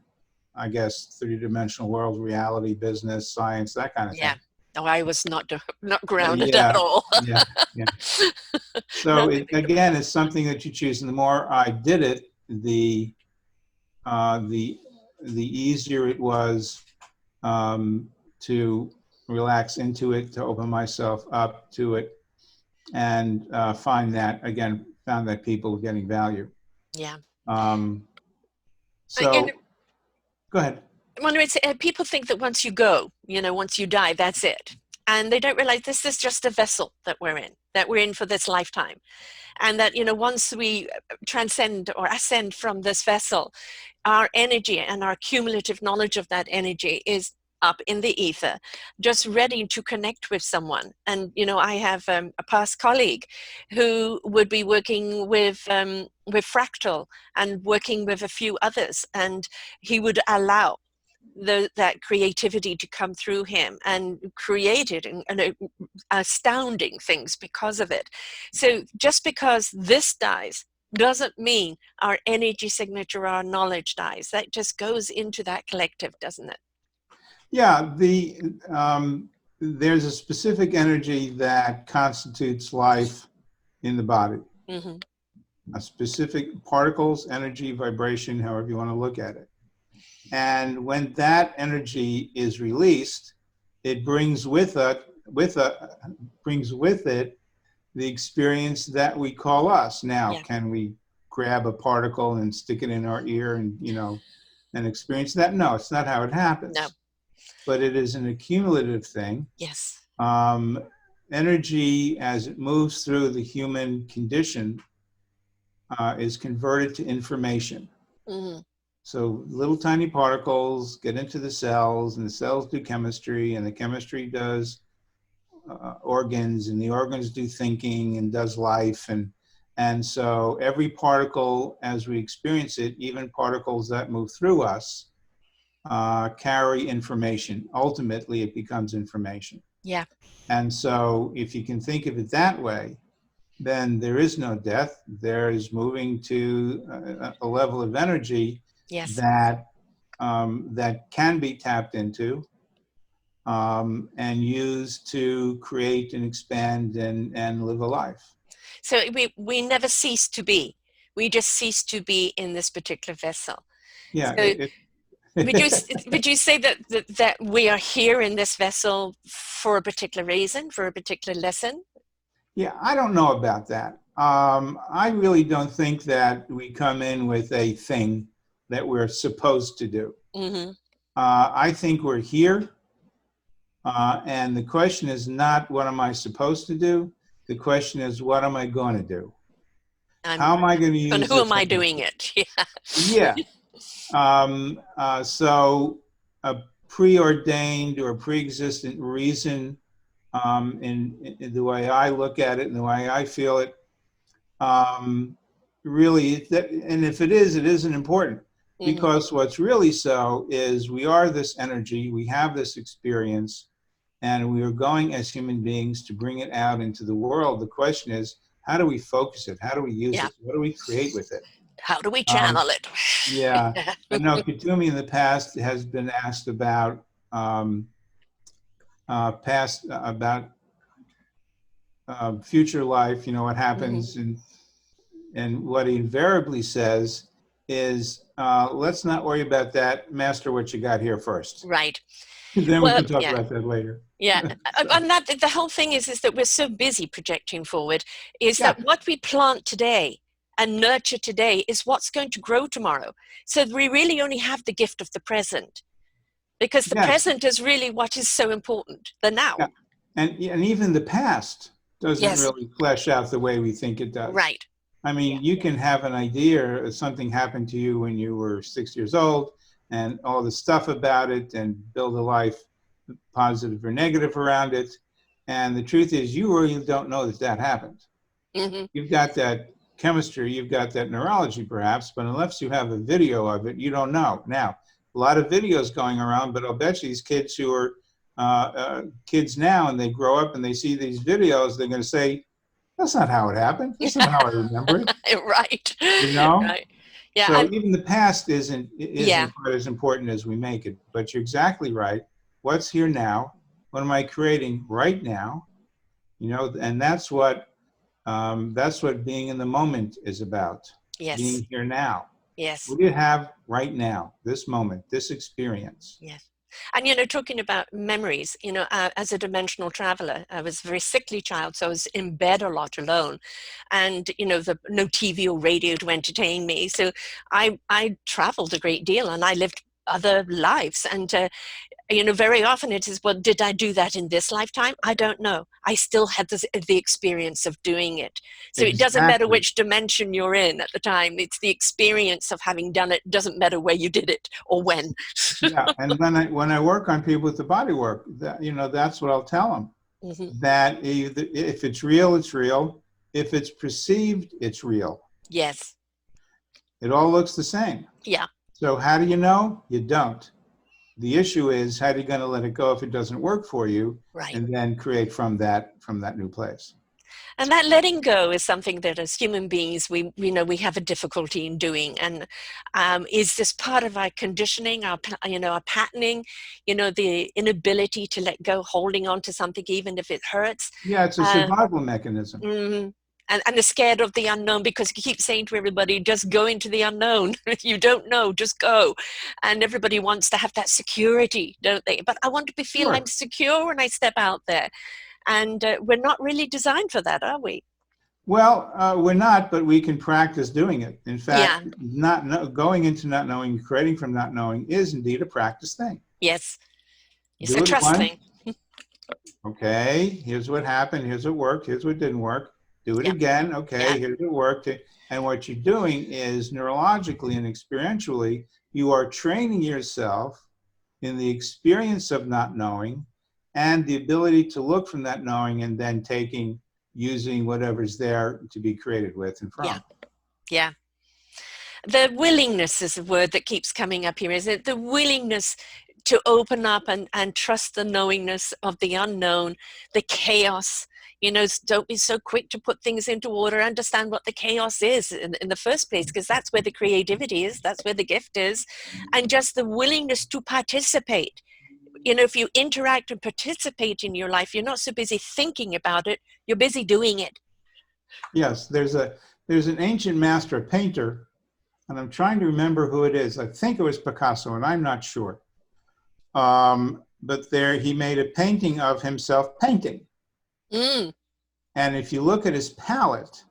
I guess, three-dimensional world, reality, business, science, that kind of Yeah. thing. Oh, I was not grounded at Yeah, all. yeah, yeah. So Nothing to compare. again, it's something that you choose, and the more I did it, uh, the the easier it was to relax into it, to open myself up to it, and found that people were getting value. Yeah. Um, And so go ahead. when it's, people think that once you go, once you die, that's it. And they don't realize this is just a vessel that we're in for this lifetime. And that, once we transcend or ascend from this vessel, our energy and our cumulative knowledge of that energy is up in the ether, just ready to connect with someone. And I have a past colleague who would be working with fractal and working with a few others, and he would allow that creativity to come through him and created and astounding things because of it. So just because this dies doesn't mean our energy signature, our knowledge dies. That just goes into that collective, doesn't it? Yeah, there's a specific energy that constitutes life in the body. Mm-hmm. A specific particles, energy, vibration, however you want to look at it. And when that energy is released, it brings with it the experience that we call us. Now, Yeah. can we grab a particle and stick it in our ear and and experience that? No, it's not how it No. happens. But it is an accumulative thing. Yes. Um, Energy, as it moves through the human condition, is converted to information. Mm-hmm. So little tiny particles get into the cells, and the cells do chemistry, and the chemistry does organs, and the organs do thinking and does life, and so every particle, as we experience it, even particles that move through us, carry information. Ultimately, it becomes information. Yeah. And so, if you can think of it that way, then there is no death. There is moving to a level of energy Yes. that that can be tapped into and used to create and expand and live a life. So we never cease to be. We just cease to be in this particular vessel. Yeah. So would you say that we are here in this vessel for a particular reason, for a particular lesson? Yeah, I don't know about that. I really don't think that we come in with a thing that we're supposed to do. Mm-hmm. I think we're here. And the question is not what am I supposed to do? The question is what am I going to do? How am I going to And use who this am I doing energy? it? Yeah. Yeah. So a preordained or pre-existent reason in the way I look at it and the way I feel it, really, and if it is, it isn't important. Mm-hmm. Because what's really so is we are this energy, we have this experience, and we are going as human beings to bring it out into the world. The question is, how do we focus it? How do we use Yeah. it? What do we create with it? How do we Um, channel it? yeah, I know Kuthumi in the past has been asked about future life. What Mm-hmm. happens, and what he invariably says is, "Let's not worry about that. Master what you got here first. Right. Then we Well, can talk yeah. about that later." Yeah, and that the whole thing is that we're so busy projecting forward, is Yeah. that what we plant today and nurture today is what's going to grow tomorrow. So we really only have the gift of the present, because the Yes. present is really what is so important, the Yeah. now. And even the past doesn't Yes. really flesh out the way we think it does. Right. I mean, you can have an idea of something happened to you when you were 6 years old and all the stuff about it and build a life, positive or negative, around it. And the truth is, you really don't know that that happened. Mm-hmm. You've got that chemistry, you've got that neurology perhaps, but unless you have a video of it, you don't know. Now, a lot of videos going around, but I'll bet you these kids who are kids now and they grow up and they see these videos, they're going to say, that's not how it happened. That's not how I remember it. Right. You know? Right. Yeah. So even the past isn't Yeah. quite as important as we make it. But you're exactly right. What's here now? What am I creating right now? You know, and that's what being in the moment is about. Yes. Being here now. Yes. What do you have right now? This moment, this experience. Yes. And, talking about memories, as a dimensional traveler, I was a very sickly child, so I was in bed a lot alone. And, no TV or radio to entertain me. So I traveled a great deal and I lived other lives. And, very often it is, well, did I do that in this lifetime? I don't know. I still had the experience of doing it. So it doesn't matter Exactly. which dimension you're in at the time. It's the experience of having done it. It doesn't matter where you did it or when. Yeah. And when I work on people with the body work, that's what I'll tell them. Mm-hmm. That if it's real, it's real. If it's perceived, it's real. Yes. It all looks the same. Yeah. So how do you know? You don't. The issue is, how are you going to let it go if it doesn't work for you, Right. and then create from that new place? And that letting go is something that as human beings, we have a difficulty in doing. And is this part of our conditioning, our patterning, the inability to let go, holding on to something, even if it hurts? Yeah, it's a survival mechanism. Mm-hmm. And they're scared of the unknown because you keep saying to everybody, just go into the unknown. You don't know, just go. And everybody wants to have that security, don't they? But I want to feel Sure. I'm secure when I step out there. And we're not really designed for that, are we? Well, we're not, but we can practice doing it. In fact, Yeah. going into not knowing, creating from not knowing is indeed a practice thing. Yes. It's a Do it trust once. thing. Okay, here's what happened. Here's what worked. Here's what didn't work. Do it Yeah. again. Okay, Yeah. here's what worked. And what you're doing is neurologically and experientially, you are training yourself in the experience of not knowing and the ability to look from that knowing and then using whatever's there to be created with and from. Yeah. Yeah. The willingness is a word that keeps coming up here, isn't it? The willingness to open up and trust the knowingness of the unknown, the chaos. Don't be so quick to put things into order. Understand what the chaos is in the first place, because that's where the creativity is. That's where the gift is. And just the willingness to participate. If you interact and participate in your life, you're not so busy thinking about it. You're busy doing it. Yes, there's an ancient master, a painter, and I'm trying to remember who it is. I think it was Picasso, and I'm not sure. But he made a painting of himself painting. Mm. And if you look at his palette,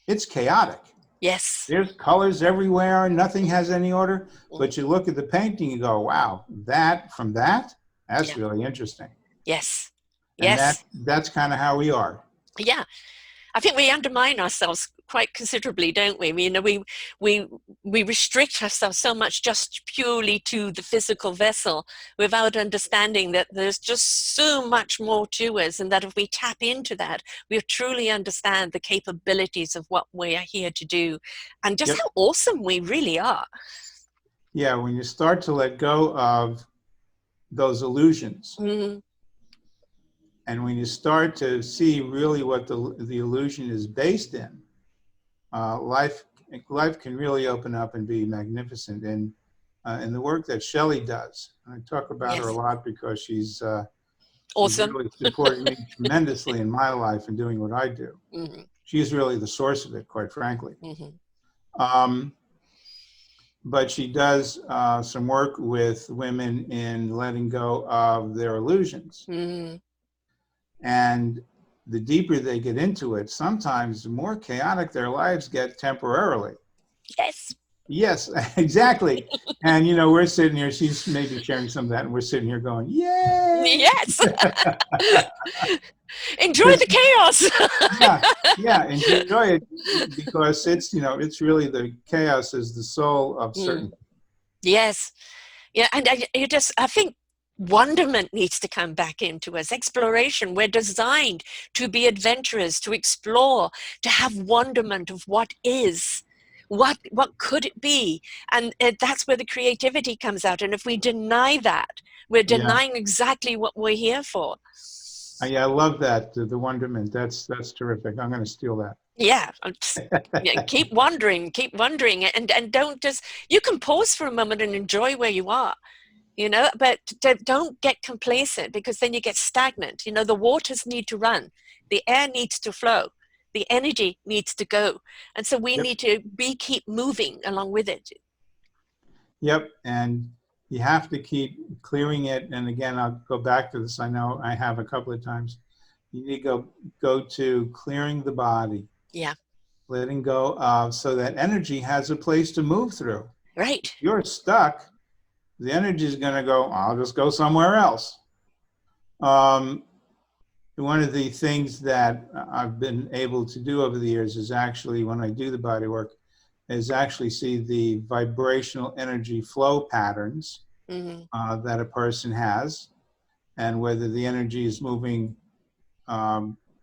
it's chaotic. Yes. There's colors everywhere, nothing has any order. But you look at the painting, you go, wow, that's Yeah. really interesting. Yes. And Yes. that's kind of how we are. Yeah. I think we undermine ourselves quite considerably, don't we? We restrict ourselves so much just purely to the physical vessel without understanding that there's just so much more to us, and that if we tap into that, we truly understand the capabilities of what we are here to do and just how awesome we really are. Yeah, when you start to let go of those illusions, Mm-hmm. and when you start to see really what the illusion is based in, life can really open up and be magnificent. And in the work that Shelley does, and I talk about her a Yes. lot because she's Awesome. really supported me tremendously in my life and doing what I do. Mm-hmm. She's really the source of it, quite frankly. Mm-hmm. But she does some work with women in letting go of their illusions. Mm-hmm. And the deeper they get into it, sometimes the more chaotic their lives get temporarily. Yes. Yes, exactly. And we're sitting here. She's maybe sharing some of that, and we're sitting here going, "Yay!" Yes. Enjoy the Because chaos. yeah, yeah, enjoy it because it's really the chaos is the soul of Mm, certainty. yes. Yeah, and I think wonderment needs to come back into us. Exploration. We're designed to be adventurous, to explore, to have wonderment of what is. What could it be? And that's where the creativity comes out. And if we deny that, we're Yeah, denying exactly what we're here for. I love that the wonderment. That's terrific. I'm going to steal that. Yeah, yeah, keep wondering, and don't just. You can pause for a moment and enjoy where you are, but don't get complacent, because then you get stagnant. The waters need to run, the air needs to flow, the energy needs to go, and so we Yep, need to keep moving along with it. yep. And you have to keep clearing it. And again, I'll go back to this. I know I have a couple of times. You need to go to clearing the body, Yeah, letting go of, so that energy has a place to move through. If right. you're stuck, the energy is going to go, I'll just go somewhere else. Um, One of the things that I've been able to do over the years is actually, when I do the body work, is actually see the vibrational energy flow patterns Hmm. that a person has, and whether the energy is moving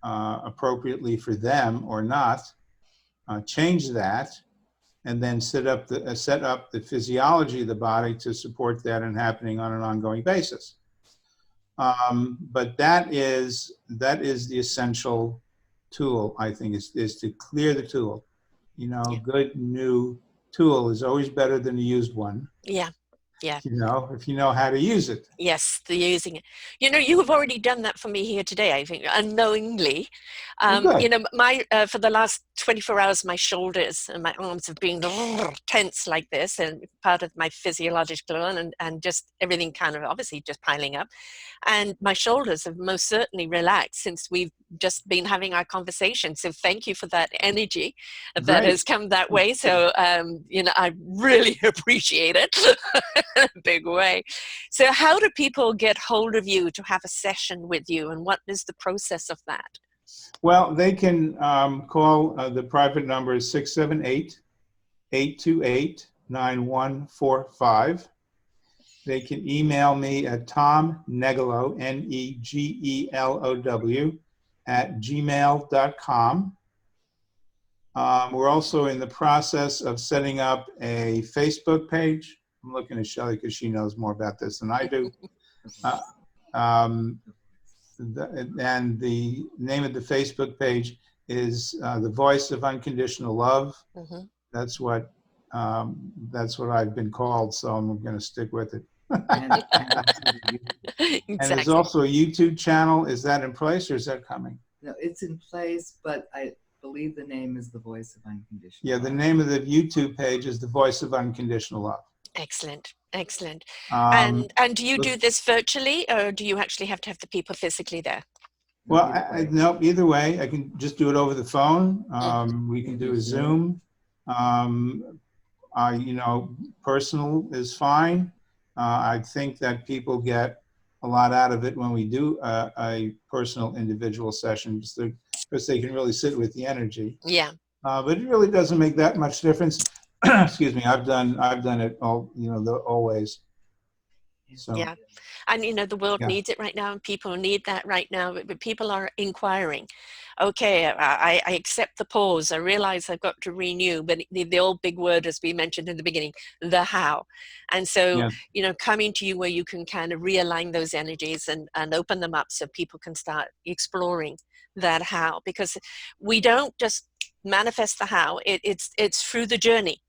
appropriately for them or not. Change that, and then set up the physiology of the body to support that and happening on an ongoing basis. But that is the essential tool, I think, is to clear the tool. Yeah, Good new tool is always better than a used one. yeah, yeah. If you know how to use it. Yes, the using it. You have already done that for me here today, I think, unknowingly. Well, good. My for the last 24 hours, my shoulders and my arms have been tense like this, and part of my physiological and just everything kind of obviously just piling up. And my shoulders have most certainly relaxed since we've just been having our conversation. So thank you for that energy that has Great. come that way. So, I really appreciate it in a big way. So how do people get hold of you to have a session with you, and what is the process of that? Well, they can call the private number is 678-828-9145. They can email me at Tom Negelow, Negelow, @gmail.com. We're also in the process of setting up a Facebook page. I'm looking at Shelley because she knows more about this than I do. Uh, um, and the name of the Facebook page is The Voice of Unconditional Love. Mm-hmm. That's what I've been called, so I'm going to stick with it. And there's Exactly. also a YouTube channel. Is that in place or is that coming? No, it's in place, but I believe the name is The Voice of Unconditional Yeah, Love. the name of the YouTube page is The Voice of Unconditional Love. Excellent. Excellent. Um, And do you look, do this virtually, or do you actually have to have the people physically there? well, Either way. no, either way, I can just do it over the phone. We can do a Zoom. Personal is fine. I think that people get a lot out of it when we do a personal individual session, because they can really sit with the energy. Yeah. But it really doesn't make that much difference. Excuse me. I've done it all, always. So Yeah. And the world yeah, needs it right now, and people need that right now. But people are inquiring. Okay, I accept the pause. I realize I've got to renew, but the old big word, as we mentioned in the beginning, the how. And so, yeah, coming to you where you can kind of realign those energies and open them up so people can start exploring that how, because we don't just manifest the how. It's through the journey,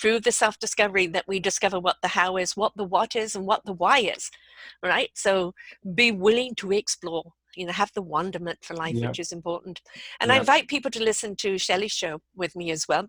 through the self-discovery, that we discover what the how is, what the what is, and what the why is, right? So be willing to explore, have the wonderment for life, yeah, which is important. And I yeah. invite people to listen to Shelley's show with me as well.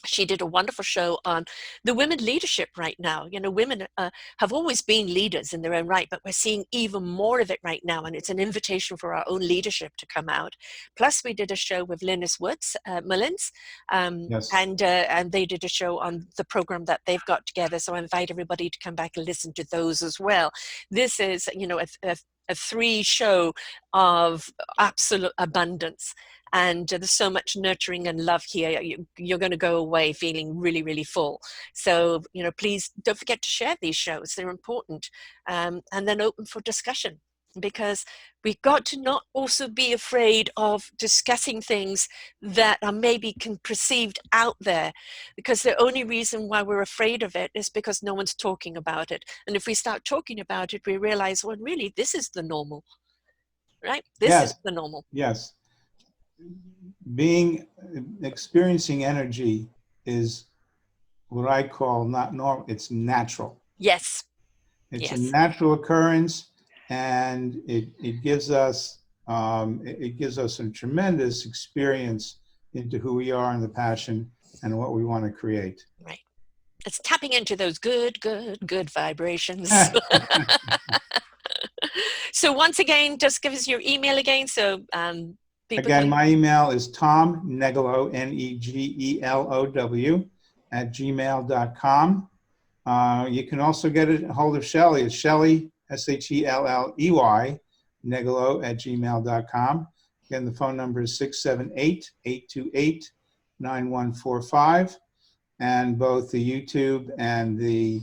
She did a wonderful show on the women leadership right now. You know, women have always been leaders in their own right, but we're seeing even more of it right now. And it's an invitation for our own leadership to come out. Plus, we did a show with Linus Mullins, Yes. and they did a show on the program that they've got together. So I invite everybody to come back and listen to those as well. This is, you know, a 3 show of absolute abundance. And there's so much nurturing and love here. You're going to go away feeling really, really full. So, you know, please don't forget to share these shows. They're important. And then open for discussion, because we've got to not also be afraid of discussing things that are maybe perceived out there, because the only reason why we're afraid of it is because no one's talking about it. And if we start talking about it, we realize, well, really, this is the normal, right? This is Yes. the normal. Yes. Experiencing energy is what I call not normal, it's natural. Yes. It's a Yes. natural occurrence, and it gives us a tremendous experience into who we are and the passion and what we want to create. Right. It's tapping into those good vibrations. So once again, just give us your email again. So people Again, can... my email is Tom Negelow, Negelow, @gmail.com. You can also get a hold of Shelley. It's Shelley, Shelley, Negelow @gmail.com. Again, the phone number is 678-828-9145. And both the YouTube and the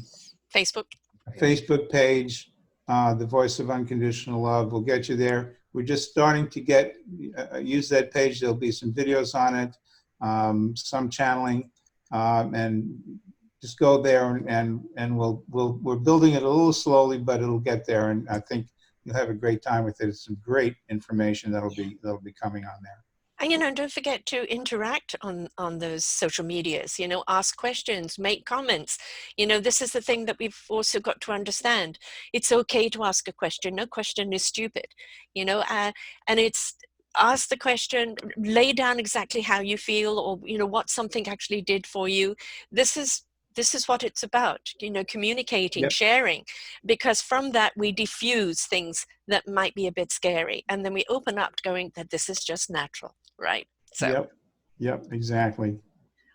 Facebook page, The Voice of Unconditional Love, will get you there. We're just starting to use that page. There'll be some videos on it, some channeling, and just go there and we're building it a little slowly, but it'll get there. And I think you'll have a great time with it. It's some great information that'll be coming on there. And, you know, don't forget to interact on those social medias, you know, ask questions, make comments. You know, this is the thing that we've also got to understand. It's okay to ask a question. No question is stupid, you know, and it's ask the question, lay down exactly how you feel, or, you know, what something actually did for you. This is what it's about, you know, communicating, Yep. sharing, because from that we diffuse things that might be a bit scary. And then we open up to going that this is just natural. Right. So. Yep, exactly.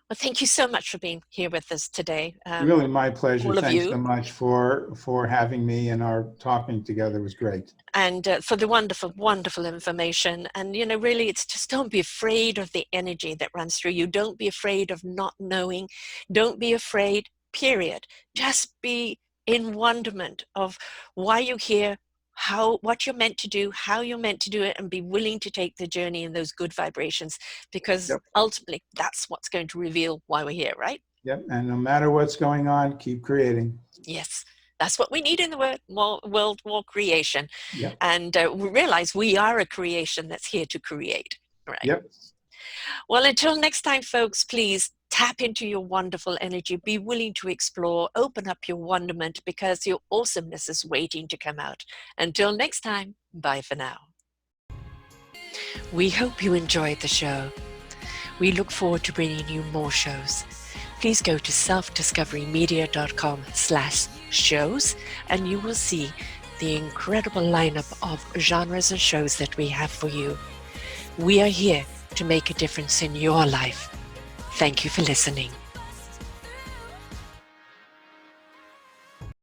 Well, thank you so much for being here with us today. Really my pleasure. All of Thanks you. so much for having me, and our talking together was great. And for the wonderful information. And, you know, really, it's just don't be afraid of the energy that runs through you. Don't be afraid of not knowing. Don't be afraid, period. Just be in wonderment of why you're here, what you're meant to do, how you're meant to do it, and be willing to take the journey in those good vibrations, because ultimately that's what's going to reveal why we're here, right? Yep. And no matter what's going on, keep creating. Yes, that's what we need in the world, more creation. Yep. And we realize we are a creation that's here to create, right? Yep. Well, until next time, folks, please tap into your wonderful energy, be willing to explore, open up your wonderment, because your awesomeness is waiting to come out. Until next time, bye for now. We hope you enjoyed the show. We look forward to bringing you more shows. Please go to selfdiscoverymedia.com/shows, and you will see the incredible lineup of genres and shows that we have for you. We are here to make a difference in your life. Thank you for listening.